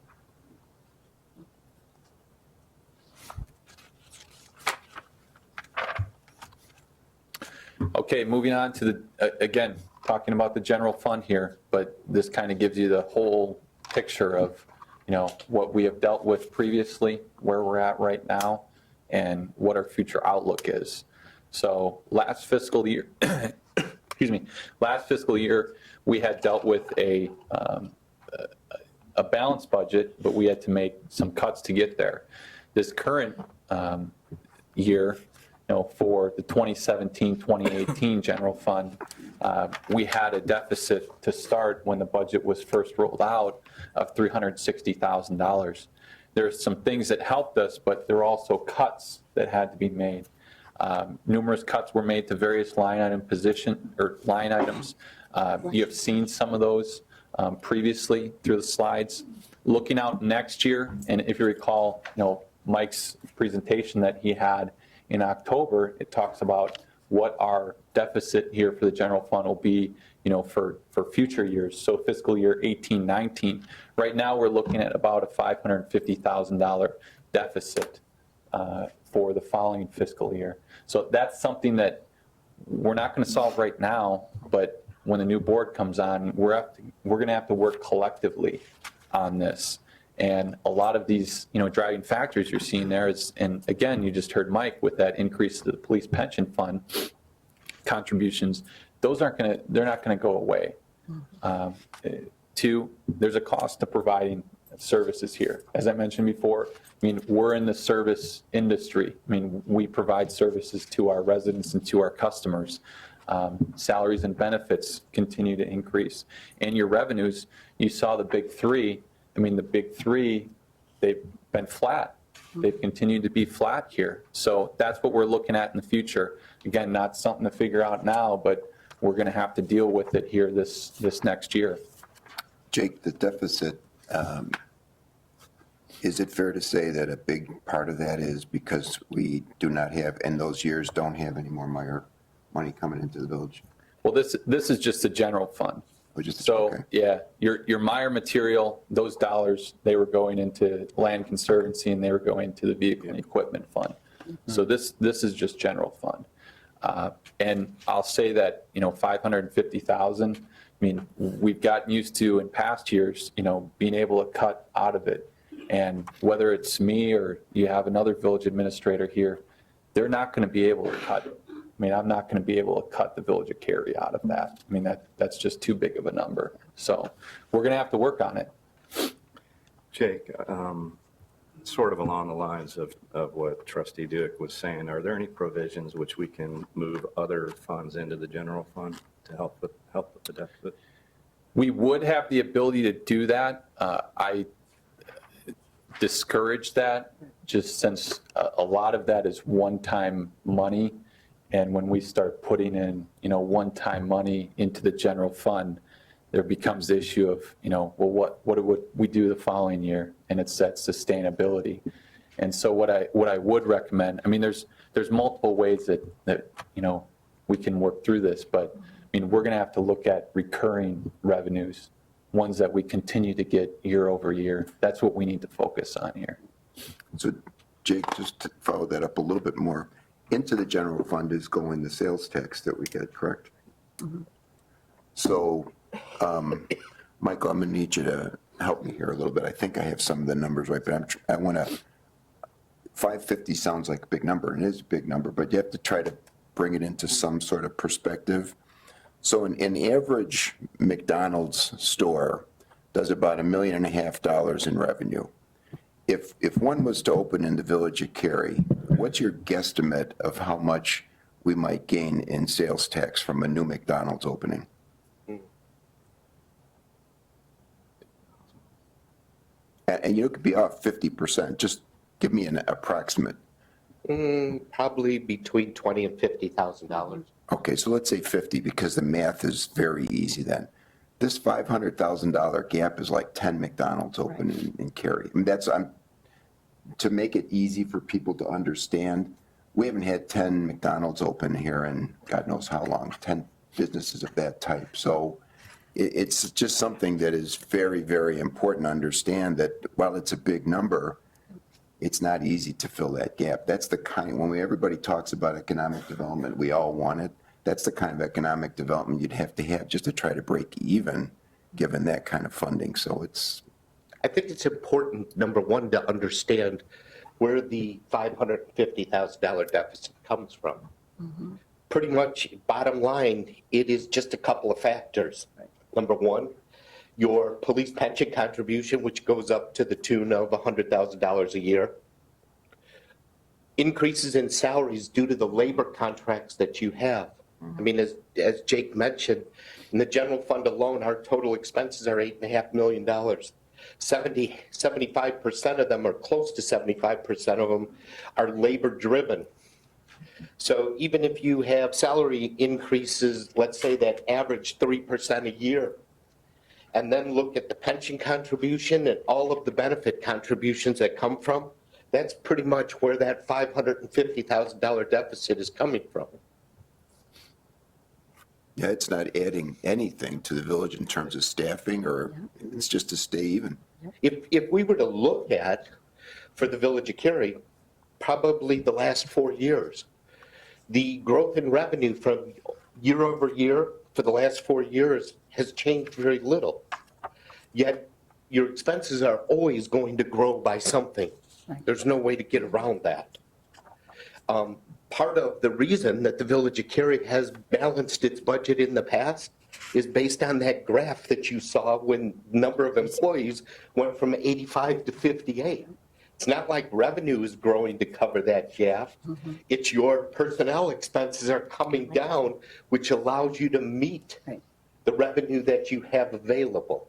Okay, moving on to the, again, talking about the general fund here, but this kind of gives you the whole picture of, what we have dealt with previously, where we're at right now, and what our future outlook is. So last fiscal year, excuse me, last fiscal year, we had dealt with a balanced budget, but we had to make some cuts to get there. This current year, for the 2017-2018 general fund, we had a deficit to start when the budget was first rolled out of $360,000. There's some things that helped us, but there were also cuts that had to be made. Numerous cuts were made to various line items. You have seen some of those previously through the slides. Looking out next year, and if you recall, Mike's presentation that he had in October, it talks about what our deficit here for the general fund will be, for future years. So fiscal year 18-19. Right now, we're looking at about a $550,000 deficit for the following fiscal year. So that's something that we're not going to solve right now, but when the new board comes on, we're going to have to work collectively on this. And a lot of these, driving factors you're seeing there is, and again, you just heard Mike with that increase to the police pension fund contributions, they're not going to go away. Two, there's a cost to providing services here. As I mentioned before, we're in the service industry. We provide services to our residents and to our customers. Salaries and benefits continue to increase. And your revenues, you saw the big three. The big three, they've been flat. They've continued to be flat here. So that's what we're looking at in the future. Again, not something to figure out now, but we're going to have to deal with it here this next year. Jake, the deficit, is it fair to say that a big part of that is because we do not have, in those years, don't have any more money coming into the village? Well, this is just the general fund. So, okay. Yeah, your Meyer material, those dollars, they were going into land conservancy and they were going to the vehicle and equipment fund. So this is just general fund. And I'll say that, 550,000, we've gotten used to in past years, being able to cut out of it. And whether it's me or you have another village administrator here, they're not going to be able to cut it. I'm not going to be able to cut the village of Cary out of that. That's just too big of a number. So we're going to have to work on it. Jake, sort of along the lines of what Trustee Duick was saying, are there any provisions which we can move other funds into the general fund to help with the deficit? We would have the ability to do that. I discourage that just since a lot of that is one-time money. And when we start putting in, one-time money into the general fund, there becomes the issue of, well, what would we do the following year? And it's that sustainability. And so what I would recommend, there's multiple ways that we can work through this, but we're going to have to look at recurring revenues, ones that we continue to get year over year. That's what we need to focus on here. So Jake, just to follow that up a little bit more, into the general fund is going the sales tax that we get, correct? Mm-hmm. So, Michael, I'm going to need you to help me here a little bit. I think I have some of the numbers right, but I want to, 550 sounds like a big number, and it is a big number, but you have to try to bring it into some sort of perspective. So an average McDonald's store does about $1.5 million in revenue. If one was to open in the village of Cary, what's your guesstimate of how much we might gain in sales tax from a new McDonald's opening? And you could be off 50%. Just give me an approximate. Probably between $20,000 and $50,000. Okay, so let's say 50 because the math is very easy then. This $500,000 gap is like 10 McDonald's open in Cary. To make it easy for people to understand, we haven't had 10 McDonald's open here in God knows how long, 10 businesses of that type. So it's just something that is very, very important to understand that while it's a big number, it's not easy to fill that gap. That's the kind, when everybody talks about economic development, we all want it. That's the kind of economic development you'd have just to try to break even, given that kind of funding. So I think it's important, number one, to understand where the $550,000 deficit comes from. Pretty much, bottom line, it is just a couple of factors. Number one, your police pension contribution, which goes up to the tune of $100,000 a year. Increases in salaries due to the labor contracts that you have. I mean, as Jake mentioned, in the general fund alone, our total expenses are $8.5 million. 75% of them, or close to 75% of them, are labor-driven. So even if you have salary increases, let's say that average 3% a year, and then look at the pension contribution and all of the benefit contributions that come from, that's pretty much where that $550,000 deficit is coming from. yeah, it's not adding anything to the village in terms of staffing, or it's just to stay even. If we were to look at, for the village of Cary, probably the last 4 years, the growth in revenue from year over year for the last 4 years has changed very little. Yet your expenses are always going to grow by something. There's no way to get around that. Part of the reason that the village of Cary has balanced its budget in the past is based on that graph that you saw when number of employees went from 85 to 58. It's not like revenue is growing to cover that gap. It's your personnel expenses are coming down, which allows you to meet the revenue that you have available.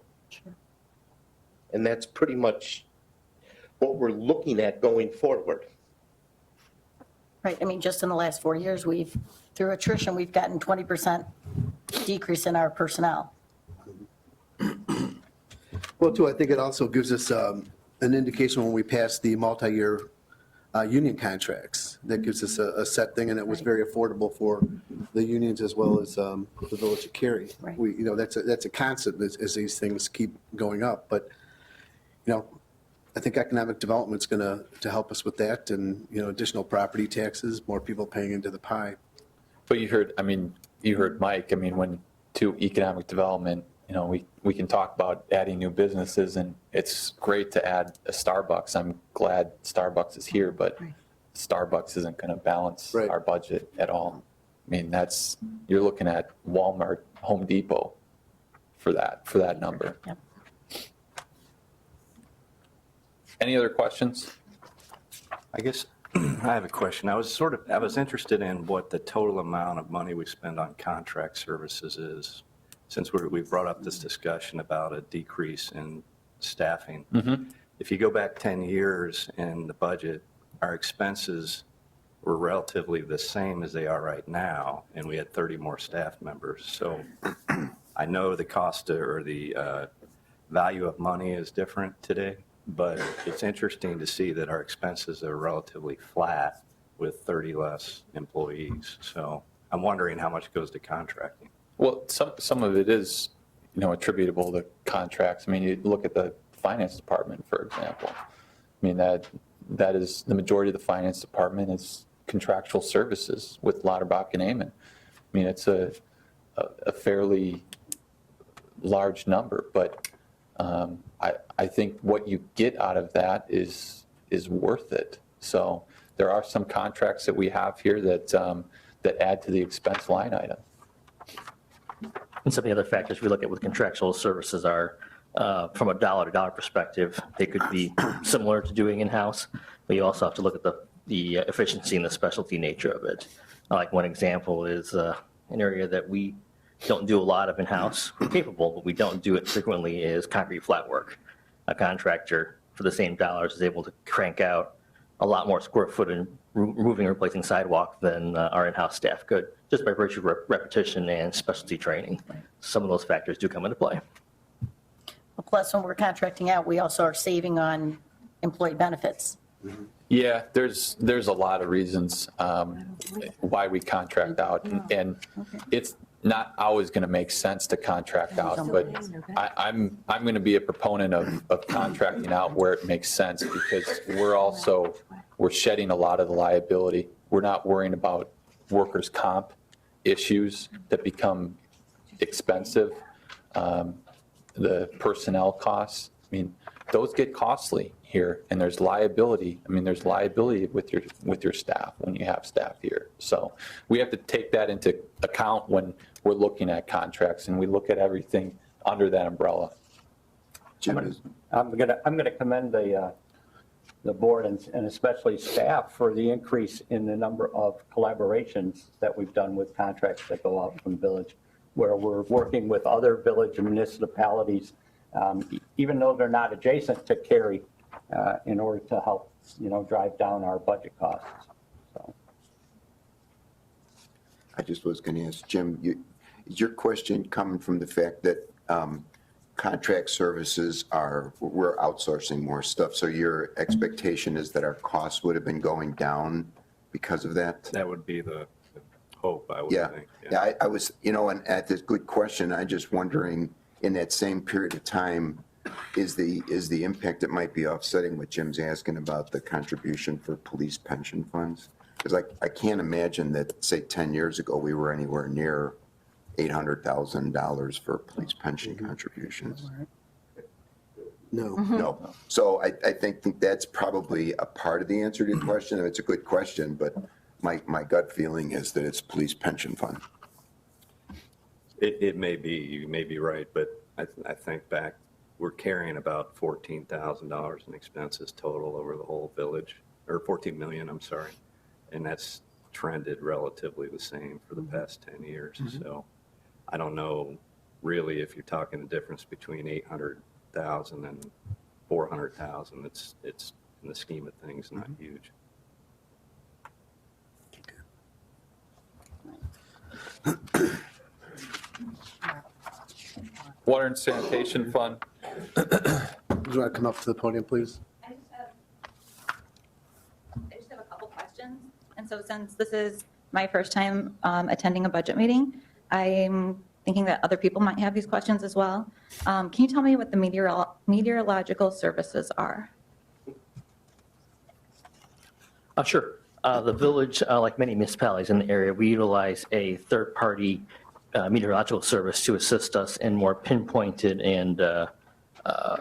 And that's pretty much what we're looking at going forward. Right, I mean, just in the last 4 years, through attrition, we've gotten 20% decrease in our personnel. Well, too, I think it also gives us an indication when we pass the multi-year union contracts. That gives us a set thing, and it was very affordable for the unions as well as the village of Cary. Right. That's a concept as these things keep going up. But, I think economic development's going to help us with that, and, additional property taxes, more people paying into the pie. But you heard Mike, when to economic development, we can talk about adding new businesses, and it's great to add a Starbucks. I'm glad Starbucks is here, but Starbucks isn't going to balance our budget at all. You're looking at Walmart, Home Depot for that number. Yep. Any other questions? I guess I have a question. I was interested in what the total amount of money we spend on contract services is, since we brought up this discussion about a decrease in staffing. If you go back 10 years in the budget, our expenses were relatively the same as they are right now, and we had 30 more staff members. So I know the cost or the value of money is different today, but it's interesting to see that our expenses are relatively flat with 30 less employees. So I'm wondering how much goes to contracting. Well, some of it is, attributable to contracts. You look at the finance department, for example. That is the majority of the finance department is contractual services with Lauterbach and Amon. It's a fairly large number, but I think what you get out of that is worth it. So there are some contracts that we have here that add to the expense line item. And some of the other factors we look at with contractual services are, from a dollar-to-dollar perspective, they could be similar to doing in-house, but you also have to look at the efficiency and the specialty nature of it. Like one example is an area that we don't do a lot of in-house. We're capable, but we don't do it frequently, is concrete flat work. A contractor, for the same dollars, is able to crank out a lot more square foot in removing and replacing sidewalk than our in-house staff could, just by virtue of repetition and specialty training. Some of those factors do come into play. Well, plus, when we're contracting out, we also are saving on employee benefits. Yeah, there's a lot of reasons why we contract out, and it's not always going to make sense to contract out, but I'm going to be a proponent of contracting out where it makes sense, because we're shedding a lot of the liability. We're not worrying about workers' comp issues that become expensive, the personnel costs. I mean, those get costly here, and there's liability. I mean, there's liability with your staff when you have staff here. So we have to take that into account when we're looking at contracts, and we look at everything under that umbrella. Jim, I'm gonna commend the board and especially staff for the increase in the number of collaborations that we've done with contracts that go out from the village, where we're working with other village and municipalities, even though they're not adjacent to Cary, in order to help, drive down our budget costs. So. I just was going to ask Jim, is your question coming from the fact that contract services we're outsourcing more stuff, so your expectation is that our costs would have been going down because of that? That would be the hope, I would Yeah, think. yeah, I was, and at this good question, I just wondering, in that same period of time, is the impact that might be offsetting what Jim's asking about the contribution for police pension funds? Because I can't imagine that, say, 10 years ago, we were anywhere near $800,000 for police pension contributions. No. No. So I think that's probably a part of the answer to your question. It's a good question, but my gut feeling is that it's police pension fund. It may be, you may be right, but I think back, we're carrying about $14,000 in expenses total over the whole village, or 14 million, I'm sorry. And that's trended relatively the same for the past 10 years. So I don't know really if you're talking the difference between 800,000 and 400,000. It's in the scheme of things not huge. Water and Sanitation Fund. Would you want to come up to the podium, please? I just have a couple questions. And so since this is my first time attending a budget meeting, I'm thinking that other people might have these questions as well. Can you tell me what the meteorological services are? Sure. The village, like many municipalities in the area, we utilize a third-party meteorological service to assist us in more pinpointed and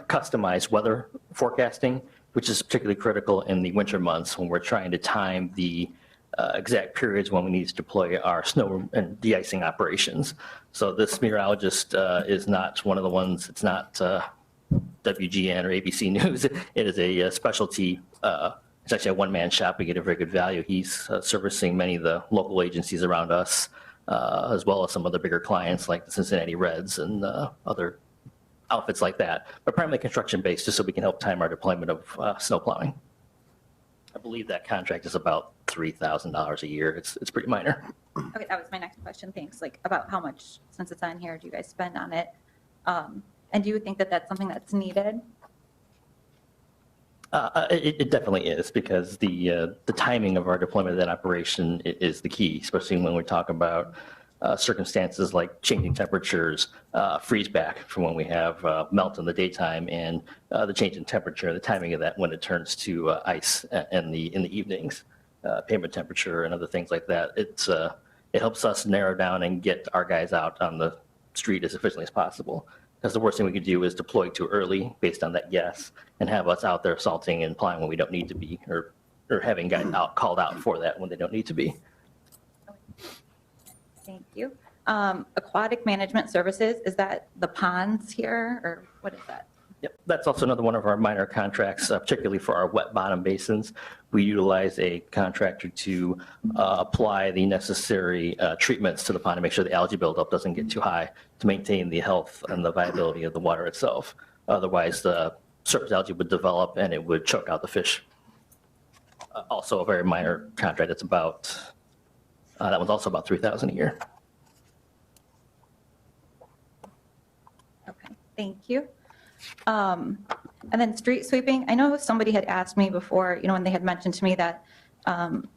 customized weather forecasting, which is particularly critical in the winter months when we're trying to time the exact periods when we need to deploy our snow and de-icing operations. So this meteorologist is not one of the ones, it's not WGN or ABC News. It is a specialty, it's actually a one-man shop. We get a very good value. He's servicing many of the local agencies around us, as well as some other bigger clients like the Cincinnati Reds and other outfits like that, but primarily construction-based, just so we can help time our deployment of snow plowing. I believe that contract is about $3,000 a year. It's pretty minor. Okay, that was my next question. Thanks. Like about how much, since it's on here, do you guys spend on it? And do you think that that's something that's needed? It definitely is, because the timing of our deployment of that operation is the key, especially when we talk about circumstances like changing temperatures, freeze back from when we have melt in the daytime, and the change in temperature, the timing of that when it turns to ice in the evenings, pavement temperature and other things like that. It helps us narrow down and get our guys out on the street as efficiently as possible. Because the worst thing we could do is deploy too early based on that guess and have us out there salting and plowing when we don't need to be, or having guys called out for that when they don't need to be. Thank you. Aquatic management services, is that the ponds here, or what is that? Yep, that's also another one of our minor contracts, particularly for our wet bottom basins. We utilize a contractor to apply the necessary treatments to the pond to make sure the algae buildup doesn't get too high to maintain the health and the viability of the water itself. Otherwise, the surface algae would develop and it would choke out the fish. Also a very minor contract. It's about, that one's also about $3,000 a year. Okay, thank you. And then street sweeping, I know somebody had asked me before, when they had mentioned to me that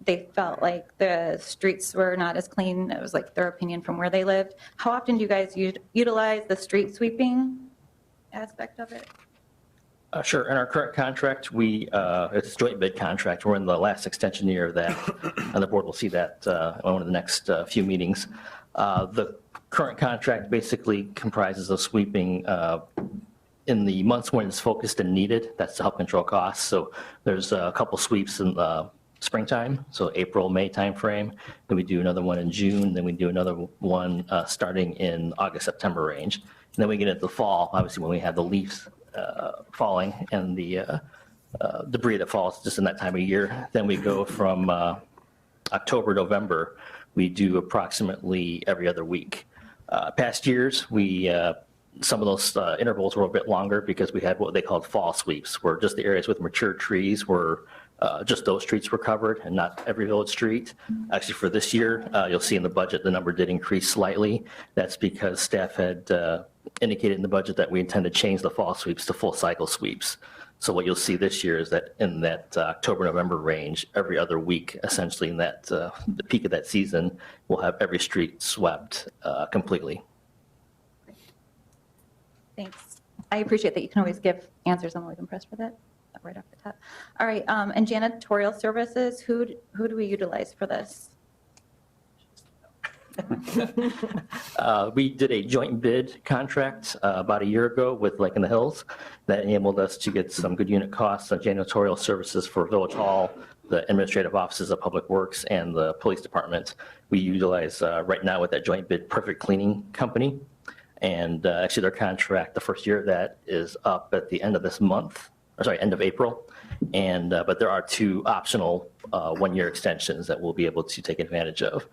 they felt like the streets were not as clean. It was like their opinion from where they lived. How often do you guys utilize the street sweeping aspect of it? Sure. In our current contract, it's a joint bid contract. We're in the last extension year of that, and the board will see that on one of the next few meetings. The current contract basically comprises of sweeping in the months when it's focused and needed. That's to help control costs. So there's a couple sweeps in springtime, so April, May timeframe. Then we do another one in June. Then we do another one starting in August, September range. And then we get into the fall, obviously when we have the leaves falling and the debris that falls just in that time of year. Then we go from October, November, we do approximately every other week. Past years, some of those intervals were a bit longer because we had what they called fall sweeps, where just the areas with mature trees were just those streets were covered and not every village street. Actually, for this year, you'll see in the budget, the number did increase slightly. That's because staff had indicated in the budget that we intend to change the fall sweeps to full cycle sweeps. So what you'll see this year is that in that October, November range, every other week, essentially in that the peak of that season, we'll have every street swept completely. Thanks. I appreciate that you can always give answers. I'm always impressed with it. Right off the top. All right, and janitorial services, who do we utilize for this? We did a joint bid contract about a year ago with Lake in the Hills that enabled us to get some good unit costs on janitorial services for Village Hall, the administrative offices of Public Works, and the police department. We utilize right now with that joint bid Perfect Cleaning Company. And actually their contract, the first year of that is up at the end of this month. End of April, but there are 2 optional 1-year extensions that we'll be able to take advantage of.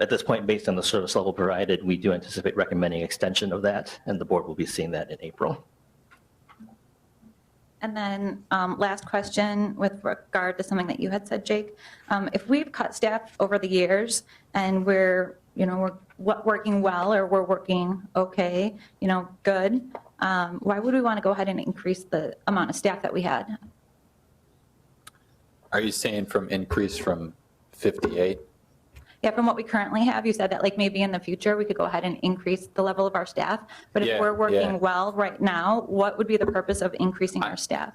At this point, based on the service level provided, we do anticipate recommending extension of that, and the board will be seeing that in April. And then last question with regard to something that you had said, Jake. If we've cut staff over the years and we're working well or we're working okay, good, why would we want to go ahead and increase the amount of staff that we had? Are you saying increase from 58? Yeah, from what we currently have, you said that like maybe in the future we could go ahead and increase the level of our staff. But if Yeah, we're working yeah. well right now, what would be the purpose of increasing our staff?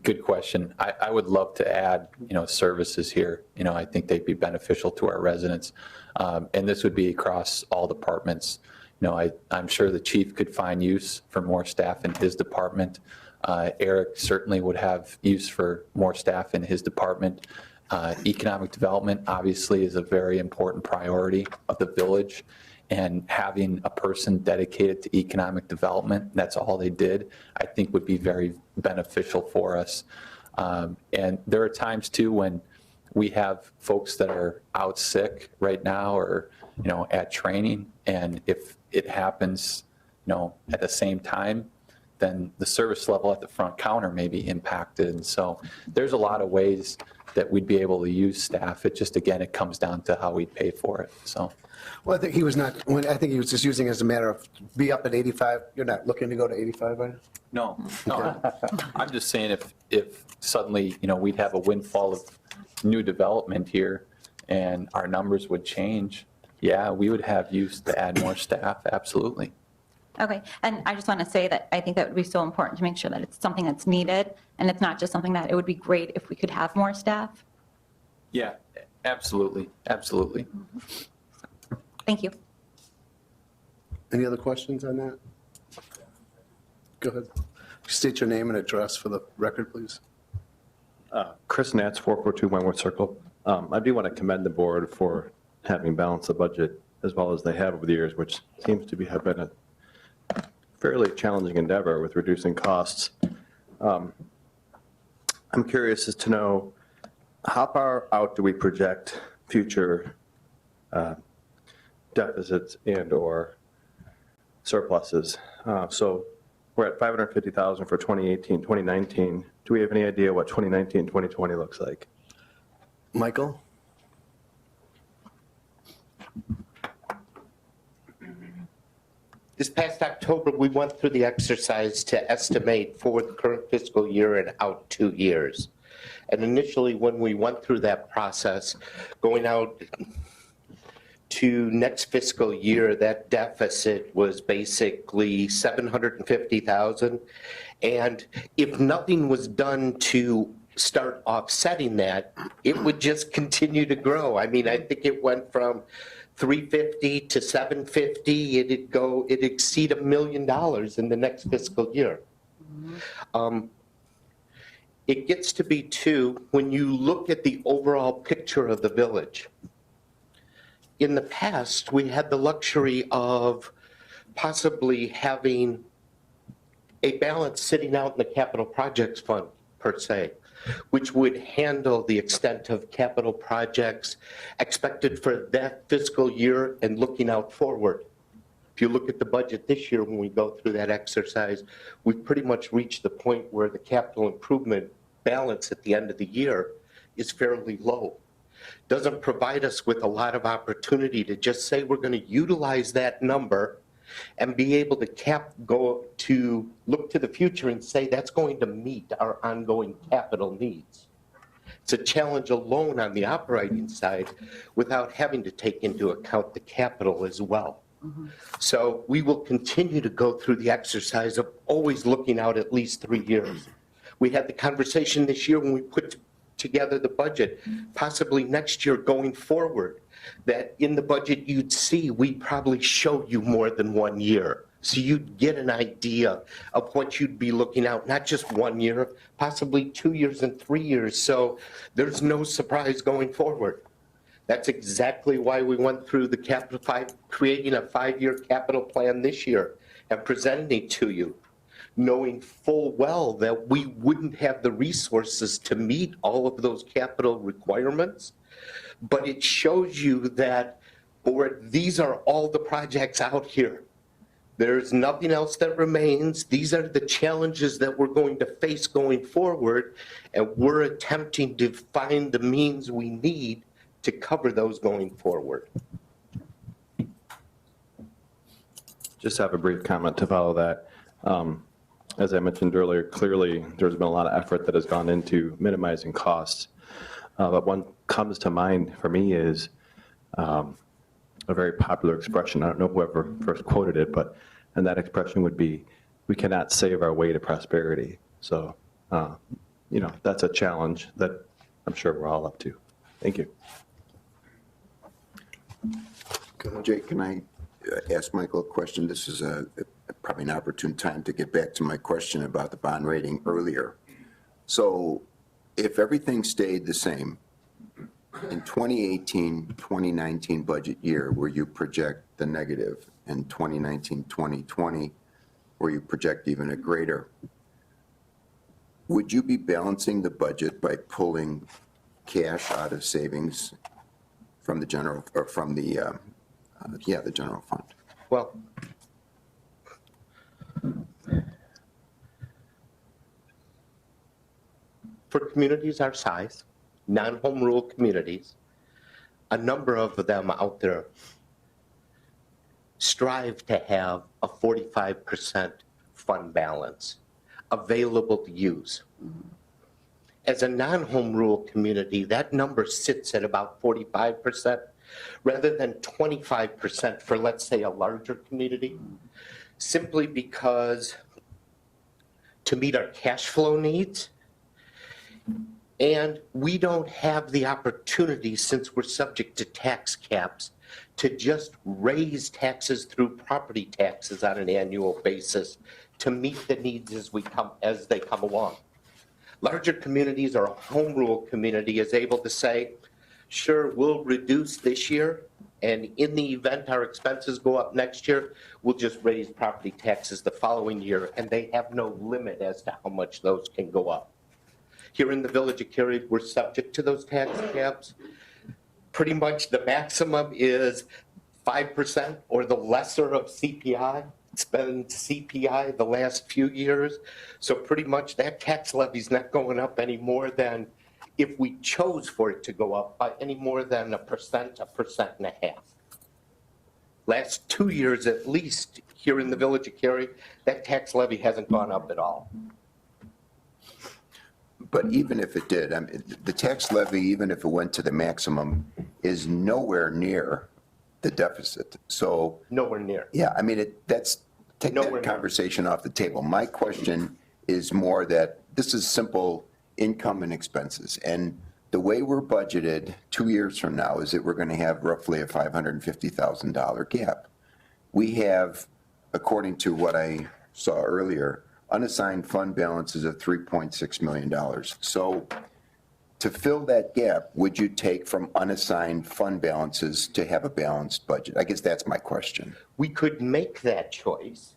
Good question. I would love to add, services here. I think they'd be beneficial to our residents. And this would be across all departments. I'm sure the chief could find use for more staff in his department. Eric certainly would have use for more staff in his department. Economic development obviously is a very important priority of the village, and having a person dedicated to economic development, that's all they did, I think would be very beneficial for us. And there are times too when we have folks that are out sick right now or, at training, and if it happens, at the same time, then the service level at the front counter may be impacted. And so there's a lot of ways that we'd be able to use staff. It just, again, it comes down to how we pay for it, so. Well, I think he was just using it as a matter of be up at 85. You're not looking to go to 85, are you? No. I'm just saying if suddenly, we'd have a windfall of new development here and our numbers would change, yeah, we would have use to add more staff, absolutely. Okay, and I just want to say that I think that would be so important to make sure that it's something that's needed, and it's not just something that it would be great if we could have more staff. Yeah, absolutely. Thank you. Any other questions on that? Go ahead. State your name and address for the record, please. Chris Nats, 442 Wentworth Circle. I do want to commend the board for having balanced the budget as well as they have over the years, which seems to have been a fairly challenging endeavor with reducing costs. I'm curious as to know how far out do we project future deficits and/or surpluses? So we're at $550,000 for 2018, 2019. Do we have any idea what 2019, 2020 looks like? Michael? This past October, we went through the exercise to estimate for the current fiscal year and out 2 years. And initially, when we went through that process, going out to next fiscal year, that deficit was basically $750,000. And if nothing was done to start offsetting that, it would just continue to grow. I mean, I think it went from 350 to 750. It'd exceed $1 million in the next fiscal year. It gets to be too, when you look at the overall picture of the village. In the past, we had the luxury of possibly having a balance sitting out in the capital projects fund per se, which would handle the extent of capital projects expected for that fiscal year and looking out forward. If you look at the budget this year, when we go through that exercise, we've pretty much reached the point where the capital improvement balance at the end of the year is fairly low. Doesn't provide us with a lot of opportunity to just say we're going to utilize that number and be able to look to the future and say that's going to meet our ongoing capital needs. It's a challenge alone on the operating side without having to take into account the capital as well. So we will continue to go through the exercise of always looking out at least 3 years. We had the conversation this year when we put together the budget, possibly next year going forward, that in the budget you'd see we'd probably show you more than 1 year. So you'd get an idea of what you'd be looking out, not just 1 year, possibly 2 years and 3 years. So there's no surprise going forward. That's exactly why we went through creating a 5-year capital plan this year and presenting it to you, knowing full well that we wouldn't have the resources to meet all of those capital requirements. But it shows you that, these are all the projects out here. There's nothing else that remains. These are the challenges that we're going to face going forward, and we're attempting to find the means we need to cover those going forward. Just have a brief comment to follow that. As I mentioned earlier, clearly there's been a lot of effort that has gone into minimizing costs. But one comes to mind for me is a very popular expression. I don't know whoever first quoted it, and that expression would be, we cannot save our way to prosperity. So, that's a challenge that I'm sure we're all up to. Thank you. Jake, can I ask Michael a question? This is probably an opportune time to get back to my question about the bond rating earlier. So if everything stayed the same in 2018-2019 budget year, where you project the negative, and 2019-2020, where you project even a greater, would you be balancing the budget by pulling cash out of savings from the general, or from the general fund? Well, for communities our size, non-home rule communities, a number of them out there strive to have a 45% fund balance available to use. As a non-home rule community, that number sits at about 45% rather than 25% for, let's say, a larger community, simply because to meet our cash flow needs, and we don't have the opportunity, since we're subject to tax caps, to just raise taxes through property taxes on an annual basis to meet the needs as they come along. Larger communities, or a home rule community, is able to say, sure, we'll reduce this year, and in the event our expenses go up next year, we'll just raise property taxes the following year, and they have no limit as to how much those can go up. Here in the village of Cary, we're subject to those tax caps. Pretty much the maximum is 5% or the lesser of CPI. It's been CPI the last few years. So pretty much that tax levy is not going up any more than, if we chose for it to go up, by any more than 1%, 1.5%. last 2 years at least, here in the village of Cary, that tax levy hasn't gone up at all. But even if it did, I mean, the tax levy, even if it went to the maximum, is nowhere near the deficit. So, Nowhere near. yeah, I mean, take Nowhere that near. conversation off the table. My question is more that this is simple income and expenses. And the way we're budgeted 2 years from now is that we're going to have roughly a $550,000 gap. We have, according to what I saw earlier, unassigned fund balances of $3.6 million. So to fill that gap, would you take from unassigned fund balances to have a balanced budget? I guess that's my question. We could make that choice.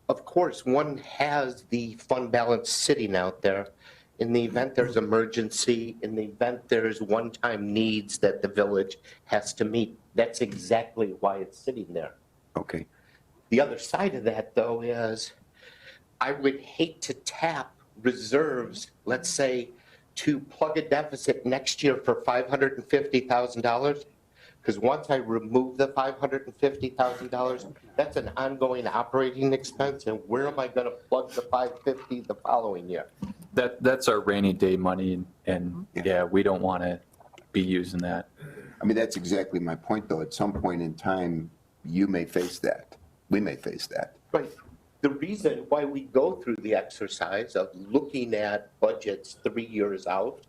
Of course, one has the fund balance sitting out there in the event there's emergency, in the event there's one-time needs that the village has to meet. That's exactly why it's sitting there. Okay. The other side of that, though, is I would hate to tap reserves, let's say, to plug a deficit next year for $550,000. Because once I remove the $550,000, that's an ongoing operating expense. And where am I going to plug the $550 the following year? That's our rainy day money, and yeah, we don't want to be using that. I mean, that's exactly my point, though. At some point in time, you may face that. We may face that. Right. The reason why we go through the exercise of looking at budgets 3 years out,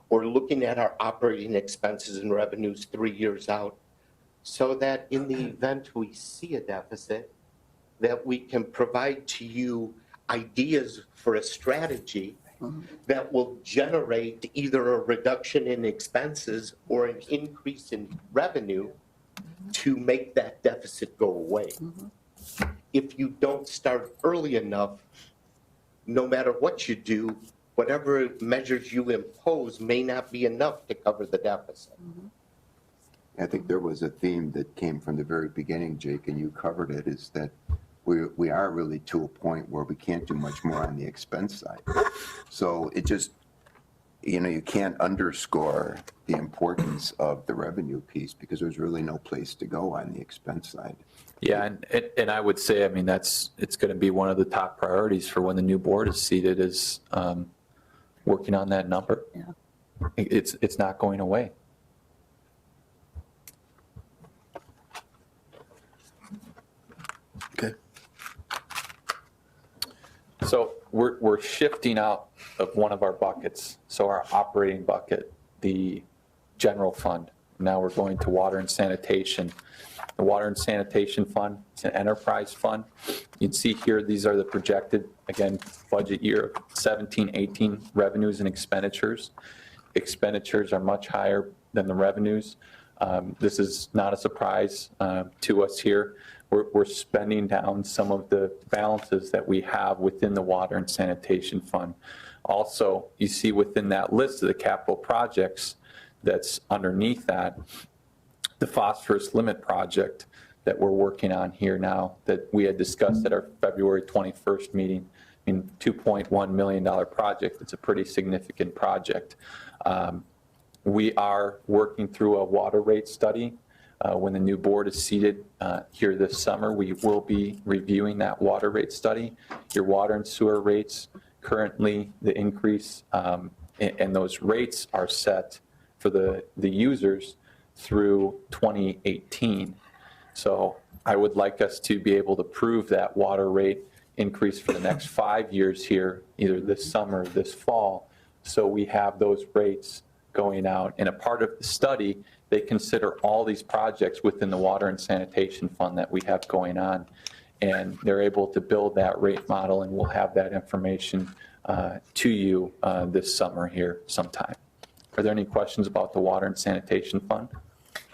or looking at our operating expenses and revenues 3 years out, so that in the event we see a deficit, that we can provide to you ideas for a strategy that will generate either a reduction in expenses or an increase in revenue to make that deficit go away. If you don't start early enough, no matter what you do, whatever measures you impose may not be enough to cover the deficit. I think there was a theme that came from the very beginning, Jake, and you covered it, is that we are really to a point where we can't do much more on the expense side. So it just, you can't underscore the importance of the revenue piece because there's really no place to go on the expense side. Yeah, and I would say, I mean, it's going to be one of the top priorities for when the new board is seated is working on that number. Yeah. It's not going away. Okay. So we're shifting out of one of our buckets. So our operating bucket, the general fund. Now we're going to water and sanitation. The water and sanitation fund, it's an enterprise fund. You'd see here, these are the projected, again, budget year of 17-18 revenues and expenditures. Expenditures are much higher than the revenues. This is not a surprise to us here. We're spending down some of the balances that we have within the water and sanitation fund. Also, you see within that list of the capital projects that's underneath that, the phosphorus limit project that we're working on here now that we had discussed at our February 21st meeting. I mean, $2.1 million project. It's a pretty significant project. We are working through a water rate study. When the new board is seated here this summer, we will be reviewing that water rate study. Your water and sewer rates, currently the increase, and those rates are set for the users through 2018. So I would like us to be able to prove that water rate increase for the next 5 years here, either this summer or this fall, so we have those rates going out. And a part of the study, they consider all these projects within the water and sanitation fund that we have going on, and they're able to build that rate model, and we'll have that information to you this summer here sometime. Are there any questions about the water and sanitation fund?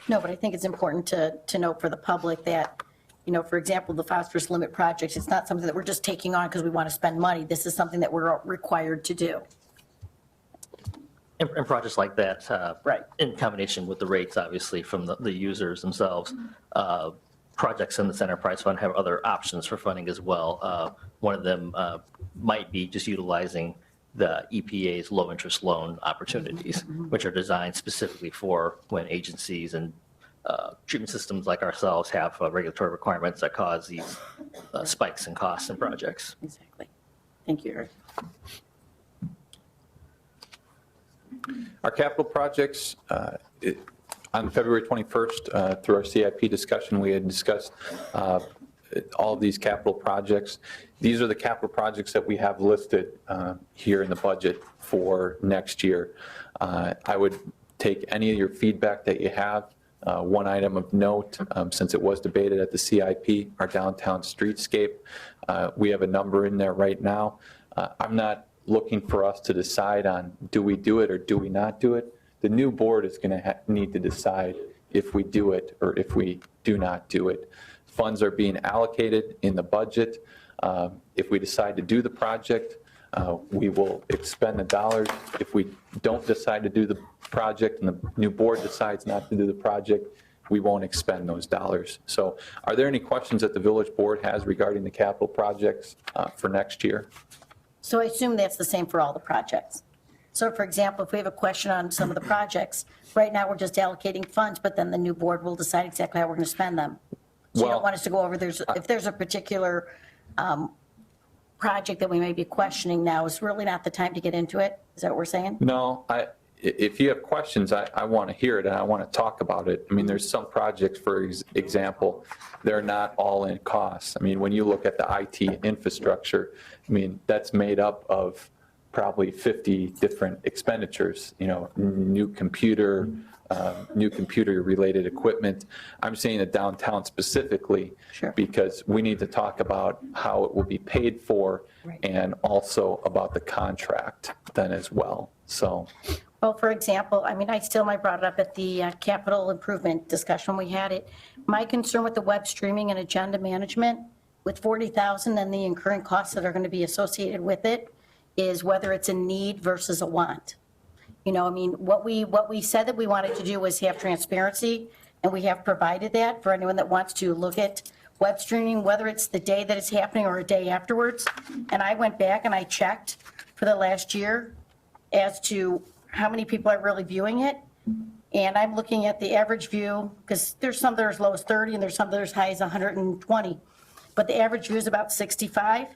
No, but I think it's important to note for the public that, for example, the phosphorus limit projects, it's not something that we're just taking on because we want to spend money. This is something that we're required to do. And projects like that, Right. in combination with the rates, obviously, from the users themselves, projects in this enterprise fund have other options for funding as well. One of them might be just utilizing the EPA's low-interest loan opportunities, which are designed specifically for when agencies and treatment systems like ourselves have regulatory requirements that cause these spikes in costs and projects. Exactly. Thank you, Eric. Our capital projects, on February 21st, through our CIP discussion, we had discussed all of these capital projects. These are the capital projects that we have listed here in the budget for next year. I would take any of your feedback that you have. One item of note, since it was debated at the CIP, our downtown streetscape, we have a number in there right now. I'm not looking for us to decide on do we do it or do we not do it. The new board is going to need to decide if we do it or if we do not do it. Funds are being allocated in the budget. If we decide to do the project, we will expend the dollars. If we don't decide to do the project and the new board decides not to do the project, we won't expend those dollars. So are there any questions that the village board has regarding the capital projects for next year? So I assume that's the same for all the projects. So for example, if we have a question on some of the projects, right now we're just allocating funds, but then the new board will decide exactly how we're going to spend them. So you Well, don't want us to go over, if there's a particular project that we may be questioning now, is really not the time to get into it? Is that what we're saying? No, if you have questions, I want to hear it and I want to talk about it. I mean, there's some projects, for example, they're not all in costs. I mean, when you look at the IT infrastructure, I mean, that's made up of probably 50 different expenditures, you know, new computer related equipment. I'm saying the downtown specifically, Sure. because we need to talk about how it will be paid for Right. and also about the contract then as well. So, Well, for example, I mean, I brought it up at the capital improvement discussion we had it. My concern with the web streaming and agenda management with 40,000 and the incurring costs that are going to be associated with it is whether it's a need versus a want. You know, I mean, what we said that we wanted to do was have transparency, and we have provided that for anyone that wants to look at web streaming, whether it's the day that it's happening or a day afterwards. And I went back and I checked for the last year as to how many people are really viewing it. And I'm looking at the average view, because there's some that are as low as 30 and there's some that are as high as 120. But the average view is about 65.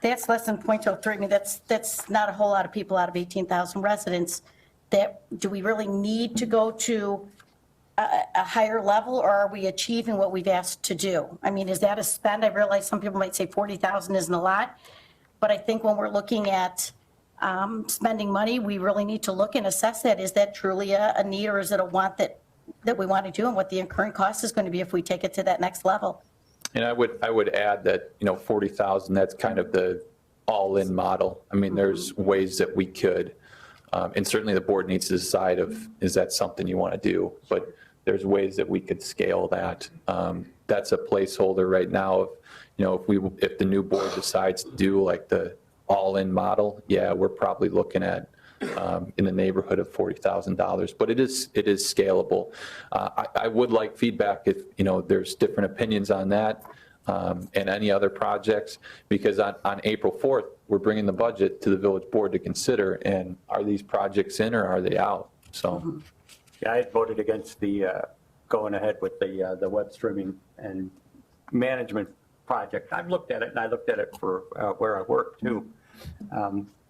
That's less than 0.03. I mean, that's not a whole lot of people out of 18,000 residents. Do we really need to go to a higher level, or are we achieving what we've asked to do? I mean, is that a spend? I realize some people might say 40,000 isn't a lot, but I think when we're looking at spending money, we really need to look and assess that. Is that truly a need, or is it a want that we want to do, and what the incurring cost is going to be if we take it to that next level? and I would add that, you know, 40,000, that's kind of the all-in model. I mean, there's ways that we could, and certainly the board needs to decide is that something you want to do? But there's ways that we could scale that. That's a placeholder right now. You know, if the new board decides to do like the all-in model, yeah, we're probably looking at in the neighborhood of $40,000, but it is scalable. I would like feedback if, you know, there's different opinions on that and any other projects, because on April 4th, we're bringing the budget to the village board to consider, and are these projects in or are they out? So. Yeah, I had voted against the going ahead with the web streaming and management project. I've looked at it, and I looked at it for where I work too.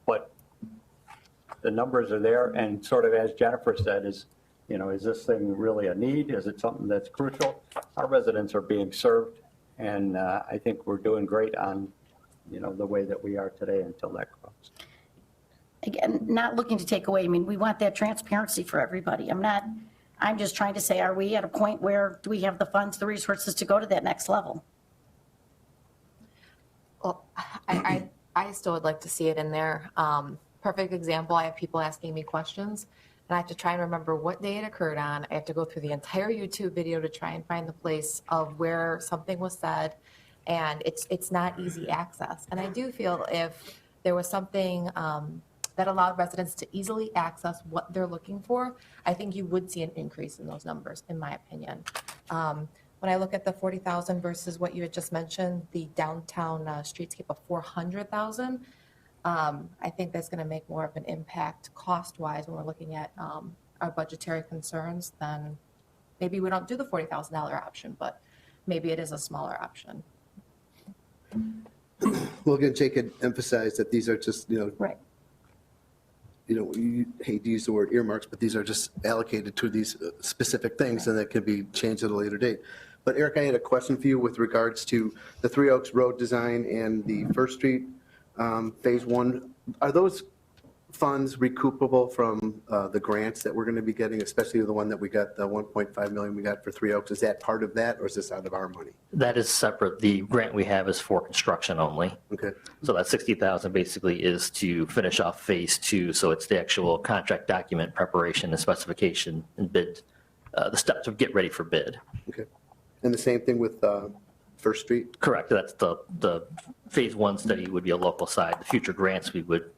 But the numbers are there, and sort of as Jennifer said, is this thing really a need? Is it something that's crucial? Our residents are being served, and I think we're doing great on, the way that we are today until that comes. Again, not looking to take away, I mean, we want that transparency for everybody. I'm just trying to say, are we at a point where do we have the funds, the resources to go to that next level? Well, I still would like to see it in there. Perfect example, I have people asking me questions, and I have to try and remember what day it occurred on. I have to go through the entire YouTube video to try and find the place of where something was said, and it's not easy access. And I do feel if there was something that allowed residents to easily access what they're looking for, I think you would see an increase in those numbers, in my opinion. When I look at the 40,000 versus what you had just mentioned, the downtown streetscape of 400,000, I think that's going to make more of an impact cost-wise when we're looking at our budgetary concerns than maybe we don't do the $40,000 option, but maybe it is a smaller option. Well, again, Jake had emphasized that these are just, Right. You hate to use the word earmarks, but these are just allocated to these specific things and that can be changed at a later date. But Eric, I had a question for you with regards to the Three Oaks Road design and the First Street Phase 1. Are those funds recoupable from the grants that we're going to be getting, especially the one that we got, the 1.5 million we got for Three Oaks? Is that part of that, or is this out of our money? That is separate. The grant we have is for construction only. Okay. So that 60,000 basically is to finish off phase 2. So it's the actual contract document preparation and specification and bid, the steps to get ready for bid. Okay. And the same thing with First Street? Correct. That's the phase 1 study would be a local side. The future grants we would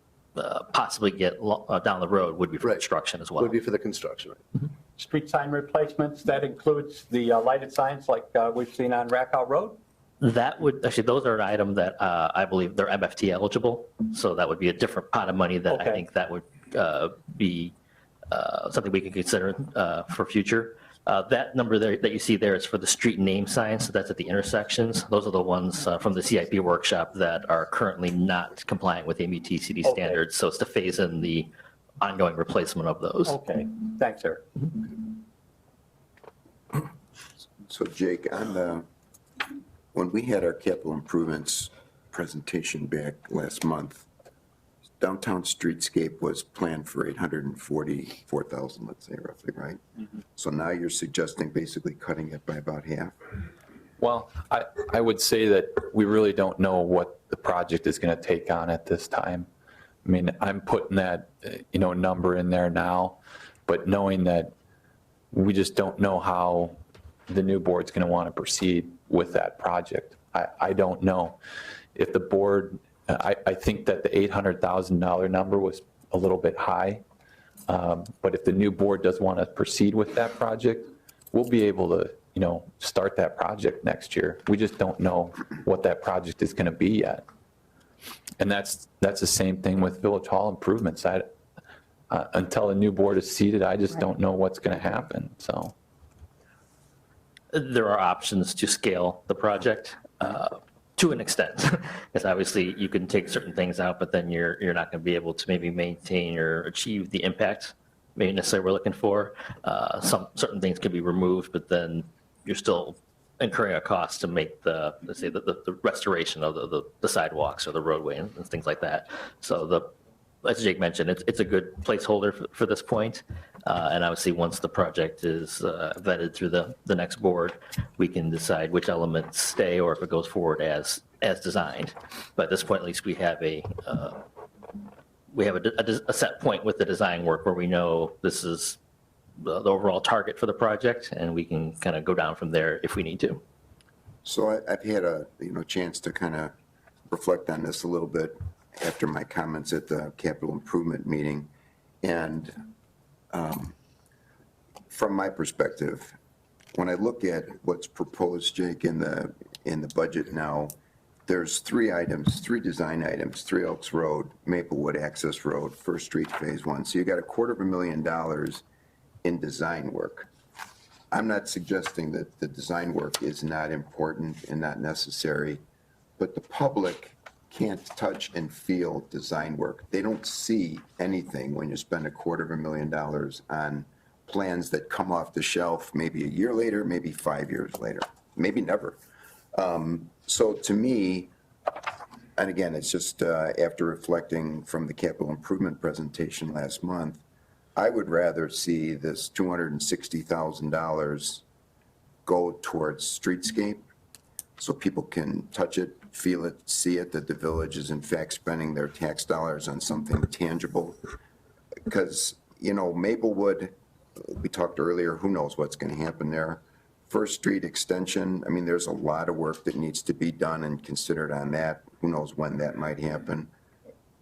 possibly get down the road would be for Right. construction as well. Would be for the construction, right? Street sign replacements, that includes the lighted signs like we've seen on Rackout Road? That would, actually, those are an item that I believe they're MFT eligible. So that would be a different pot of money that I Okay. think that would be something we could consider for future. That number there that you see there is for the street name signs. So that's at the intersections. Those are the ones from the CIP workshop that are currently not compliant with MUTCD Okay. standards. So it's to phase in the ongoing replacement of those. Okay, thanks, Eric. So Jake, when we had our capital improvements presentation back last month, downtown streetscape was planned for 844,000, let's say roughly, right? So now you're suggesting basically cutting it by about half? Well, I would say that we really don't know what the project is going to take on at this time. I mean, I'm putting that, number in there now, but knowing that we just don't know how the new board's going to want to proceed with that project. I don't know. If the board, I think that the $800,000 number was a little bit high, but if the new board does want to proceed with that project, we'll be able to, start that project next year. We just don't know what that project is going to be yet. And that's the same thing with Village Hall improvements. Until a new board is seated, I just don't know what's going to happen, so. There are options to scale the project to an extent. Because obviously you can take certain things out, but then you're not going to be able to maybe maintain or achieve the impact maybe necessarily we're looking for. Some certain things can be removed, but then you're still incurring a cost to make let's say the restoration of the sidewalks or the roadway and things like that. So as Jake mentioned, it's a good placeholder for this point. And obviously, once the project is vetted through the next board, we can decide which elements stay or if it goes forward as designed. But at this point, at least we have a set point with the design work where we know this is the overall target for the project, and we can kind of go down from there if we need to. So I've had a chance to kind of reflect on this a little bit after my comments at the capital improvement meeting. And from my perspective, when I look at what's proposed, Jake, in the budget now, there's three design items: Three Oaks Road, Maplewood Access Road, First Street Phase 1. So you got $250,000 in design work. I'm not suggesting that the design work is not important and not necessary, but the public can't touch and feel design work. They don't see anything when you spend $250,000 on plans that come off the shelf maybe a year later, maybe 5 years later, maybe never. So to me, and again, it's just after reflecting from the capital improvement presentation last month, I would rather see this $260,000 go towards streetscape so people can touch it, feel it, see it, that the village is in fact spending their tax dollars on something tangible. Because, Maplewood, we talked earlier, who knows what's going to happen there. First Street extension, I mean, there's a lot of work that needs to be done and considered on that. Who knows when that might happen.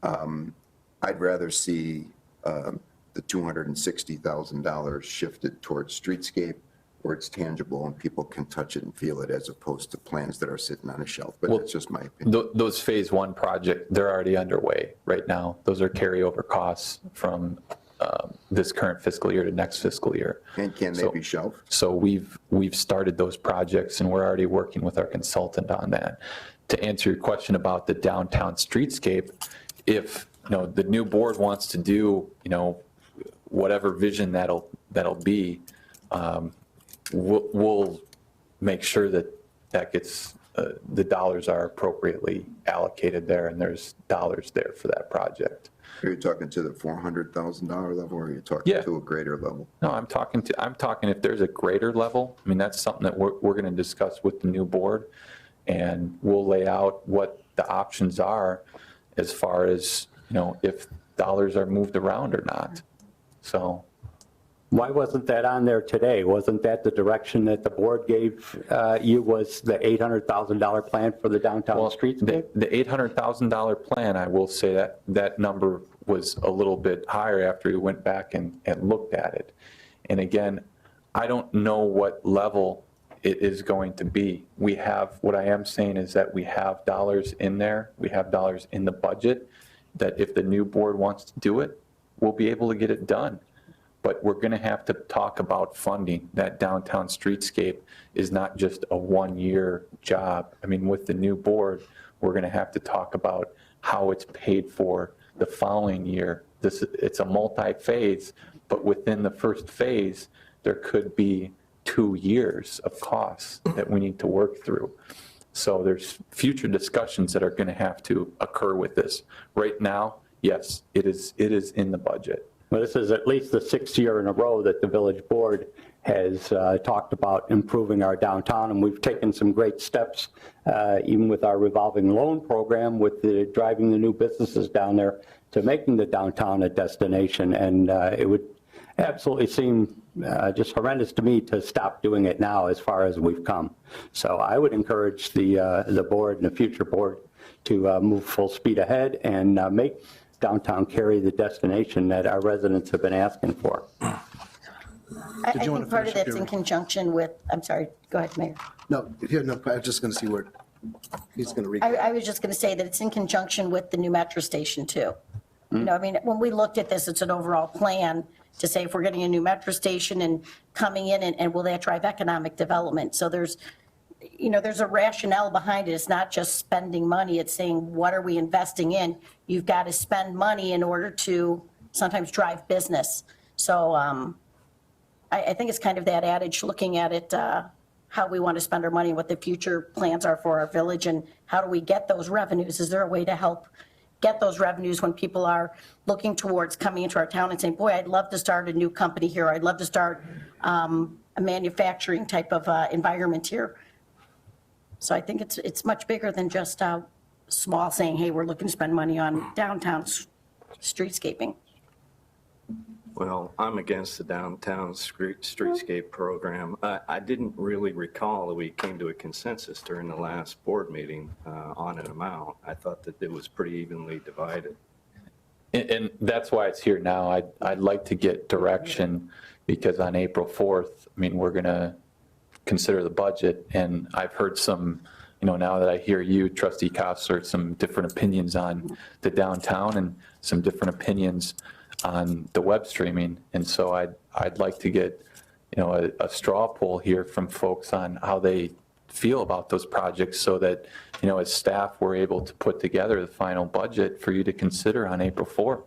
I'd rather see the $260,000 shifted towards streetscape where it's tangible and people can touch it and feel it, as opposed to plans that are sitting on a shelf. But that's just my opinion. Those Phase 1 projects, they're already underway right now. Those are carryover costs from this current fiscal year to next fiscal year. And can they So- be shelved? So we've started those projects, and we're already working with our consultant on that. To answer your question about the downtown streetscape, if, the new board wants to do, whatever vision that'll be, we'll make sure that gets, the dollars are appropriately allocated there, and there's dollars there for that project. Are you talking to the $400,000 level, or are you talking Yeah. to a greater level? No, I'm talking if there's a greater level, I mean, that's something that we're going to discuss with the new board, and we'll lay out what the options are as far as, if dollars are moved around or not. So, Why wasn't that on there today? Wasn't that the direction that the board gave you, was the $800,000 plan for the downtown well, streetscape? the $800,000 plan, I will say that number was a little bit higher after we went back and looked at it. And again, I don't know what level it is going to be. What I am saying is that we have dollars in there, we have dollars in the budget, that if the new board wants to do it, we'll be able to get it done. But we're going to have to talk about funding. That downtown streetscape is not just a one-year job. I mean, with the new board, we're going to have to talk about how it's paid for the following year. It's a multi-phase, but within the first phase, there could be 2 years of costs that we need to work through. So there's future discussions that are going to have to occur with this. Right now, yes, it is in the budget. Well, this is at least the 6th year in a row that the village board has talked about improving our downtown, and we've taken some great steps, even with our revolving loan program, with driving the new businesses down there to making the downtown a destination. And it would absolutely seem just horrendous to me to stop doing it now as far as we've come. So I would encourage the board and the future board to move full speed ahead and make downtown Cary the destination that our residents have been asking for. I you wanna think part of finish up that's your- in conjunction with, I'm sorry, go ahead, Mayor. No, I was just going to see where, he's going to read. I was just going to say that it's in conjunction with the new metro station too. I mean, when we looked at this, it's an overall plan to say if we're getting a new metro station and coming in, and will that drive economic development? So there's a rationale behind it. It's not just spending money. It's saying, what are we investing in? You've got to spend money in order to sometimes drive business. So I think it's kind of that adage, looking at it, how we want to spend our money, what the future plans are for our village, and how do we get those revenues? Is there a way to help get those revenues when people are looking towards coming into our town and saying, boy, I'd love to start a new company here. I'd love to start a manufacturing type of environment here. So I think it's much bigger than just small saying, hey, we're looking to spend money on downtown streetscaping. Well, I'm against the downtown streetscape program. I didn't really recall that we came to a consensus during the last board meeting on an amount. I thought that it was pretty evenly divided. And that's why it's here now. I'd like to get direction, because on April 4th, I mean, we're going to consider the budget, and I've heard some, now that I hear you, Trustee Kostler, some different opinions on the downtown and some different opinions on the web streaming. And so I'd like to get, a straw poll here from folks on how they feel about those projects, so that, as staff, we're able to put together the final budget for you to consider on April 4th.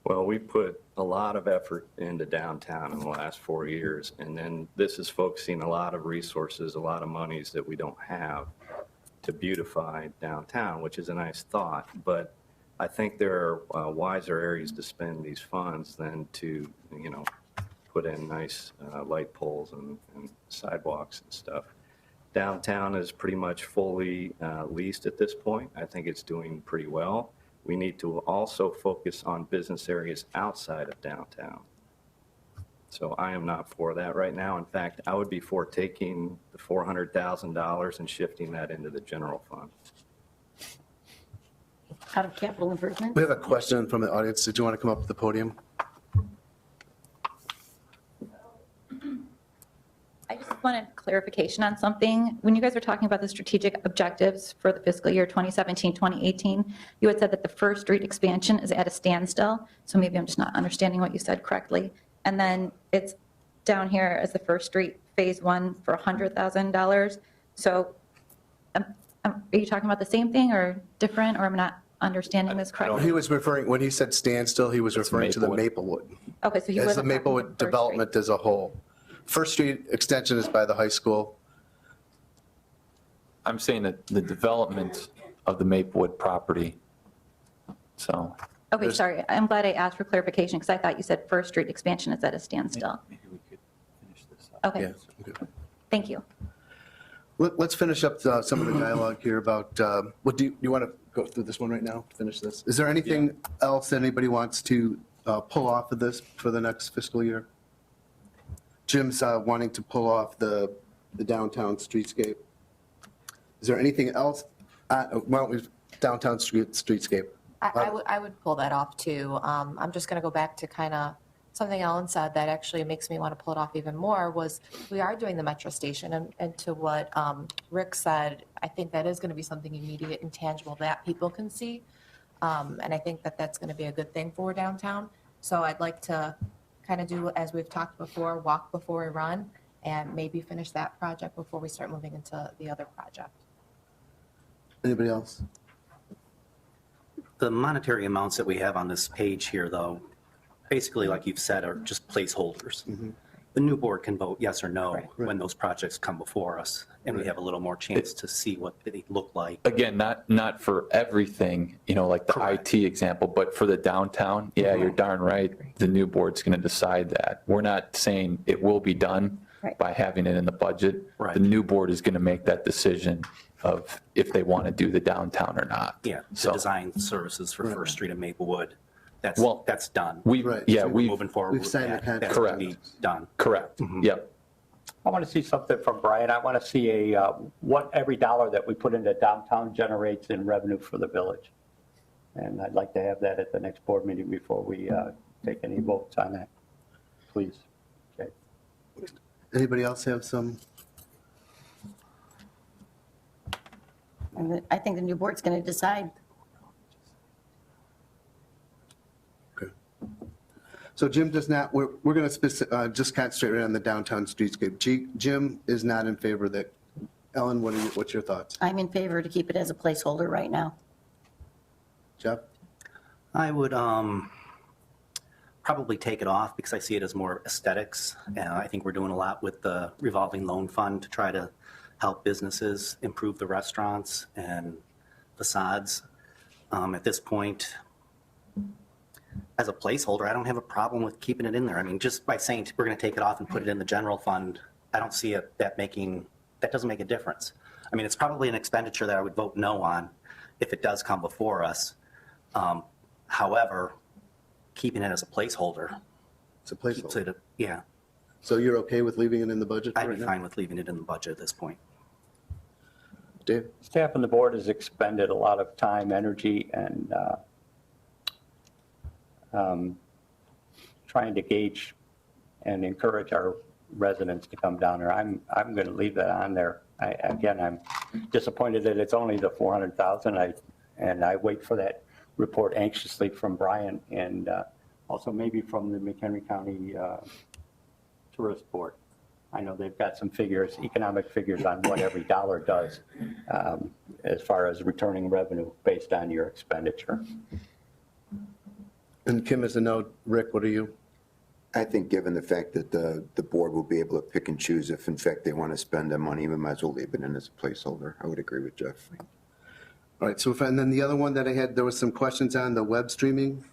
Well, we put a lot of effort into downtown in the last 4 years, and then this is focusing a lot of resources, a lot of monies that we don't have to beautify downtown, which is a nice thought, but I think there are wiser areas to spend these funds than to, put in nice light poles and sidewalks and stuff. Downtown is pretty much fully leased at this point. I think it's doing pretty well. We need to also focus on business areas outside of downtown. So I am not for that right now. In fact, I would be for taking the $400,000 and shifting that into the general fund. Out of capital improvement? We have a question from the audience. Did you want to come up to the podium? I just just wanted clarification on something. When you guys were talking about the strategic objectives for the fiscal year 2017, 2018, you had said that the First Street expansion is at a standstill. So maybe I'm just not understanding what you said correctly. And then it's down here as the First Street Phase 1 for $100,000. So are you talking about the same thing or different, or am I not understanding this correctly? He was referring, when he said standstill, he was referring to the Maplewood. Okay, so he As the wasn't talking Maplewood about First Street. development as a whole. First Street extension is by the high school. I'm saying that the development of the Maplewood property, so. Okay, sorry. I'm glad I asked for clarification because I thought you said First Street expansion is at a standstill. Maybe we could finish this up. Okay, Yeah. Okay. thank you. Let's finish up some of the dialogue here about, what do you want to go through this one right now, finish this? Is there anything else that anybody wants to pull off of this for the next fiscal year? Jim's wanting to pull off the downtown streetscape. Is there anything else? Why don't we, downtown streetscape? I would pull that off too. I'm just going to go back to kind of something Ellen said that actually makes me want to pull it off even more was we are doing the metro station and to what Rick said, I think that is going to be something immediate and tangible that people can see. And I think that that's going to be a good thing for downtown. So I'd like to kind of do, as we've talked before, walk before we run and maybe finish that project before we start moving into the other project. Anybody else? The monetary amounts that we have on this page here, though, basically, like you've said, are just placeholders. The new board can vote yes or no when those projects come before us, and we have a little more chance to see what they look like. Again, not for everything, like the Correct. IT example, but for the downtown, yeah, you're darn right. The new board's going to decide that. We're not saying it will be done by having it in the budget. Right. The new board is going to make that decision of if they want to do the downtown or not. Yeah, So- the design services for First Street and Maplewood, that's Well, done. Right. Yeah, So We're we've, moving forward we've with signed the that. contract. That's gonna be done. correct, yep. I want to see something from Brian. I want to see what every dollar that we put into downtown generates in revenue for the village. And I'd like to have that at the next board meeting before we take any votes on that, please. Okay. Anybody else have some? And I think the new board's going to decide. Okay. So Jim does not, we're going to just concentrate right on the downtown streetscape. Jim is not in favor of that. Ellen, what's your thoughts? I'm in favor to keep it as a placeholder right now. Jeff? I would probably take it off because I see it as more aesthetics. I think we're doing a lot with the revolving loan fund to try to help businesses improve the restaurants and facades. At this point, as a placeholder, I don't have a problem with keeping it in there. I mean, just by saying we're going to take it off and put it in the general fund, I don't see that doesn't make a difference. I mean, it's probably an expenditure that I would vote no on if it does come before us. However, keeping it as a placeholder, It's a keeps placeholder. it, yeah, So you're okay with leaving it in the budget I'd right be now? fine with leaving it in the budget at this point. Dave? Staff and the board has expended a lot of time, energy, and trying to gauge and encourage our residents to come down there. I'm going to leave that on there. Again, I'm disappointed that it's only the 400,000. And I wait for that report anxiously from Brian and also maybe from the McHenry County Tourist Board. I know they've got some figures, economic figures on what every dollar does as far as returning revenue based on your expenditure. And Kim is a no. Rick, what are you? I think given the fact that the board will be able to pick and choose if in fact they want to spend the money, we might as well leave it in as a placeholder. I would agree with Jeff. All right, so and then the other one that I had, there was some questions on the web streaming.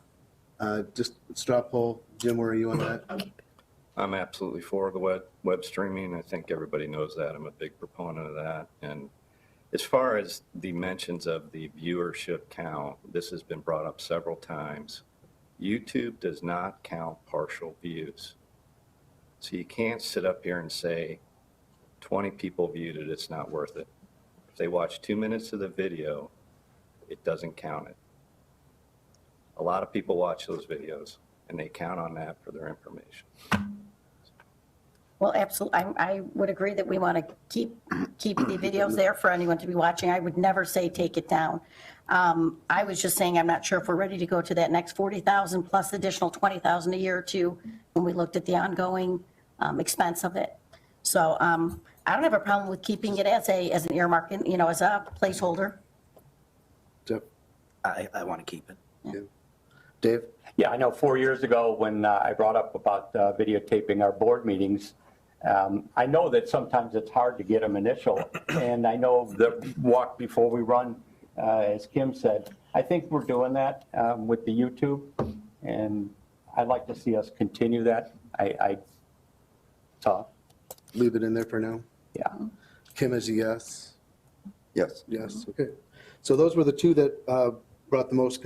Just straw poll. Jim, where are you on that? I'm absolutely for the web streaming. I think everybody knows that. I'm a big proponent of that. And as far as the mentions of the viewership count, this has been brought up several times. YouTube does not count partial views. So you can't sit up here and say 20 people viewed it, it's not worth it. If they watch 2 minutes of the video, it doesn't count it. A lot of people watch those videos and they count on that for their information. Well, absolutely. I would agree that we want to keep the videos there for anyone to be watching. I would never say take it down. I was just saying, I'm not sure if we're ready to go to that next 40,000 plus additional 20,000 a year or two when we looked at the ongoing expense of it. So I don't have a problem with keeping it as an earmark, as a placeholder. Jeff? I want to keep it. Yeah. Dave? Yeah, I know 4 years ago when I brought up about videotaping our board meetings, I know that sometimes it's hard to get them initial. And I know the walk before we run, as Kim said, I think we're doing that with the YouTube. And I'd like to see us continue that. Leave it in there for now. Yeah. Kim is a yes. Yes. Yes, okay. So those were the two that brought the most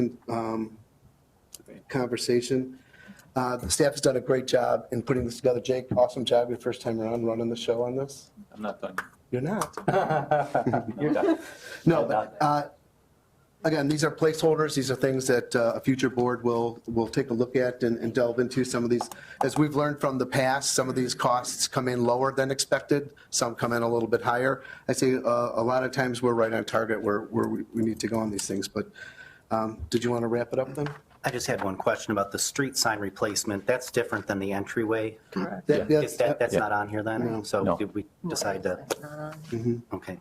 conversation. The staff has done a great job in putting this together. Jake, awesome job your first time around running the show on this. I'm not done. You're not. You're done. No, but again, these are placeholders. These are things that a future board will take a look at and delve into. Some of these, as we've learned from the past, some of these costs come in lower than expected. Some come in a little bit higher. I say a lot of times we're right on target where we need to go on these things. But did you want to wrap it up then? I just had one question about the street sign replacement. That's different than the entryway? Correct. That's not on here then? No. So No. did we decide to, okay.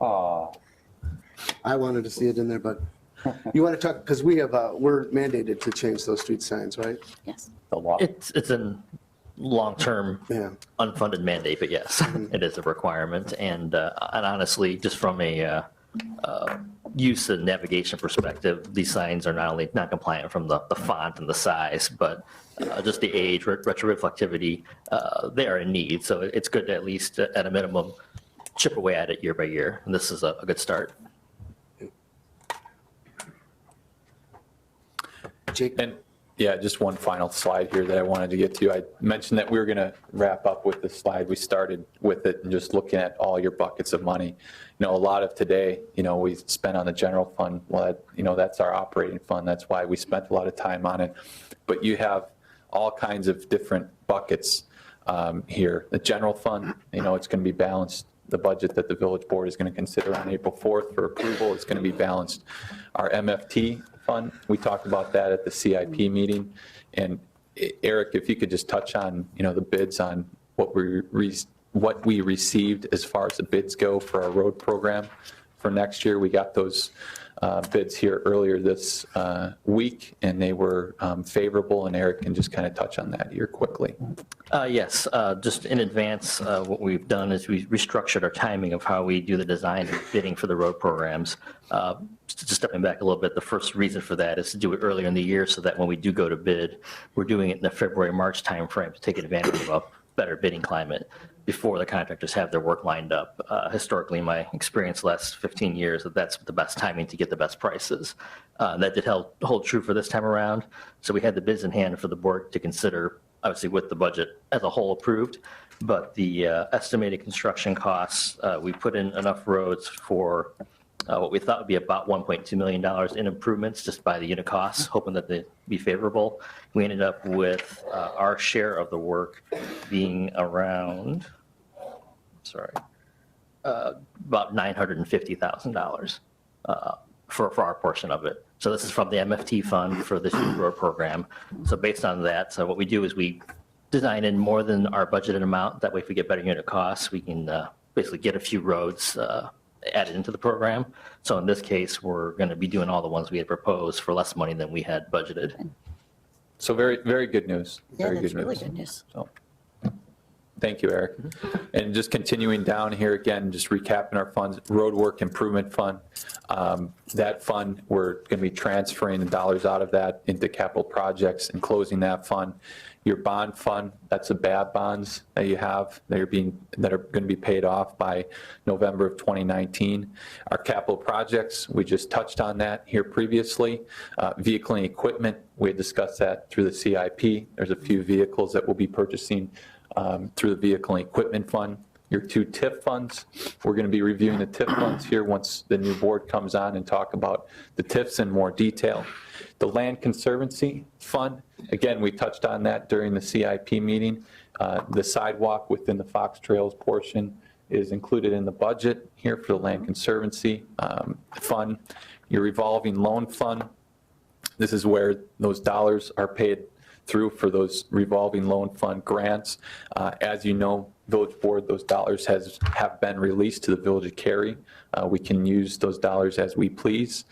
I wanted to see it in there, but you want to talk, because we're mandated to change those street signs, right? Yes. The law. It's a long-term Yeah. unfunded mandate, but yes, it is a requirement. And honestly, just from a use and navigation perspective, these signs are not only not compliant from the font and the size, but just the age, retroreflectivity, they are in need. So it's good to at least, at a minimum, chip away at it year by year. And this is a good start. Jake? And yeah, just one final slide here that I wanted to get to. I mentioned that we were going to wrap up with the slide. We started with it and just looking at all your buckets of money. A lot of today, we spent on the general fund. Well, that's our operating fund. That's why we spent a lot of time on it. But you have all kinds of different buckets here. The general fund, it's going to be balanced. The budget that the village board is going to consider on April 4th for approval is going to be balanced. Our MFT fund, we talked about that at the CIP meeting. And Eric, if you could just touch on, the bids on what we received as far as the bids go for our road program for next year. We got those bids here earlier this week, and they were favorable, and Eric can just kind of touch on that here quickly. Yes, just in advance, what we've done is we restructured our timing of how we do the design and bidding for the road programs. Just stepping back a little bit, the first reason for that is to do it earlier in the year so that when we do go to bid, we're doing it in the February, March timeframe to take advantage of a better bidding climate before the contractors have their work lined up. Historically, in my experience the last 15 years, that's the best timing to get the best prices. That did hold true for this time around. So we had the bids in hand for the board to consider, obviously with the budget as a whole approved, but the estimated construction costs, we put in enough roads for what we thought would be about $1.2 million in improvements just by the unit costs, hoping that they'd be favorable. We ended up with our share of the work being around, about $950,000 for our portion of it. So this is from the MFT fund for this road program. So based on that, so what we do is we design in more than our budgeted amount. That way, if we get better unit costs, we can basically get a few roads added into the program. So in this case, we're going to be doing all the ones we had proposed for less money than we had budgeted. So very, very good news. Yeah, Very that's good really news. good news. So, thank you, Eric. And just continuing down here again, just recapping our funds, roadwork improvement fund. That fund, we're going to be transferring the dollars out of that into capital projects and closing that fund. Your bond fund, that's the BAB bonds that you have that are going to be paid off by November of 2019. Our capital projects, we just touched on that here previously. Vehicle and equipment, we had discussed that through the CIP. There's a few vehicles that we'll be purchasing through the vehicle and equipment fund. Your two TIF funds, we're going to be reviewing the TIF funds here once the new board comes on and talk about the TIFs in more detail. The Land Conservancy Fund, again, we touched on that during the CIP meeting. The sidewalk within the Fox Trails portion is included in the budget here for the Land Conservancy Fund. Your revolving loan fund, this is where those dollars are paid through for those revolving loan fund grants. As you know, Village Board, those dollars have been released to the Village of Cary. We can use those dollars as we please.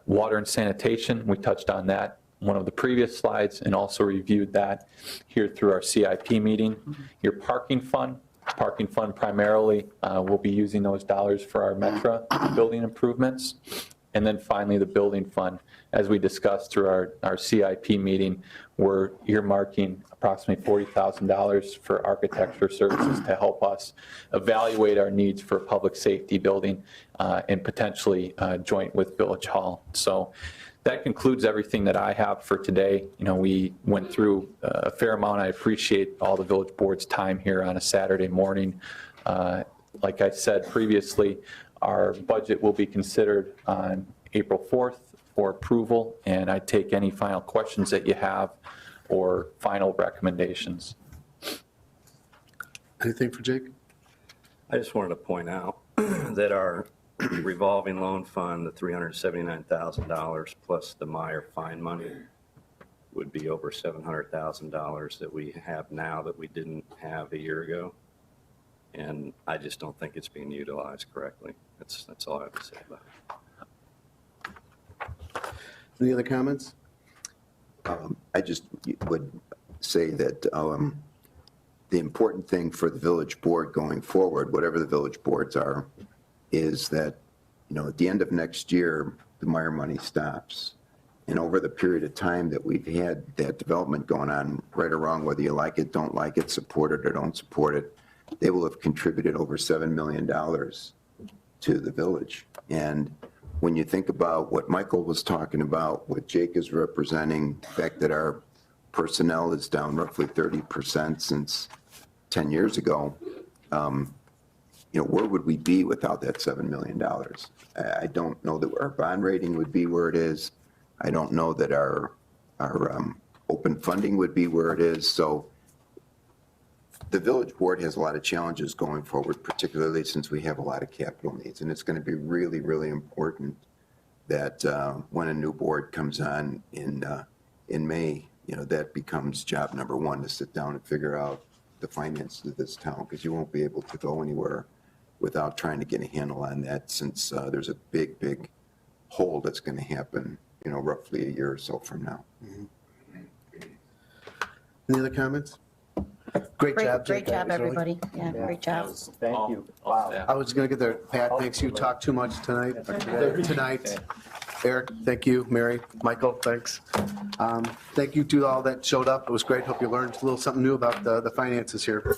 Water and sanitation, we touched on that one of the previous slides and also reviewed that here through our CIP meeting. Your parking fund primarily, we'll be using those dollars for our Metra building improvements. And then finally, the building fund, as we discussed through our CIP meeting, we're earmarking approximately $40,000 for architecture services to help us evaluate our needs for a public safety building and potentially joint with Village Hall. So that concludes everything that I have for today. You know, we went through a fair amount. I appreciate all the Village Board's time here on a Saturday morning. Like I said previously, our budget will be considered on April 4th for approval, and I take any final questions that you have or final recommendations. Anything for Jake? I just wanted to point out that our revolving loan fund, the $379,000 plus the Meyer fine money would be over $700,000 that we have now that we didn't have a year ago. And I just don't think it's being utilized correctly. That's all I have to say about it. Any other comments? I just would say that the important thing for the village board going forward, whatever the village boards are, is that, you know, at the end of next year, the Meyer money stops. And over the period of time that we've had that development going on, right or wrong, whether you like it, don't like it, support it or don't support it, they will have contributed over $7 million to the village. And when you think about what Michael was talking about, what Jake is representing, the fact that our personnel is down roughly 30% since 10 years ago, you know, where would we be without that $7 million? I don't know that our bond rating would be where it is. I don't know that our open funding would be where it is. So the village board has a lot of challenges going forward, particularly since we have a lot of capital needs. And it's going to be really, really important that when a new board comes on in May, you know, that becomes job number one, to sit down and figure out the finances of this town, because you won't be able to go anywhere without trying to get a handle on that, since there's a big, big hole that's going to happen, you know, roughly a year or so from now. Any other comments? Great job, Jake. Great job, That was really- everybody. Yeah, great job. Thank you. Wow. I was going to get there. Pat, thanks. You talked too much tonight. Eric, thank you. Mary, Michael, thanks. Thank you to all that showed up. It was great. Hope you learned a little something new about the finances here.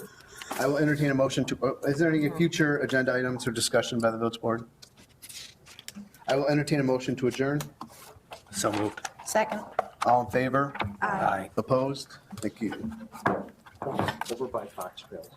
I will entertain a motion to, is there any future agenda items or discussion by the village board? I will entertain a motion to adjourn. So moved. Second. All in favor? Aye. Opposed? Thank you. Over by Fox Trails.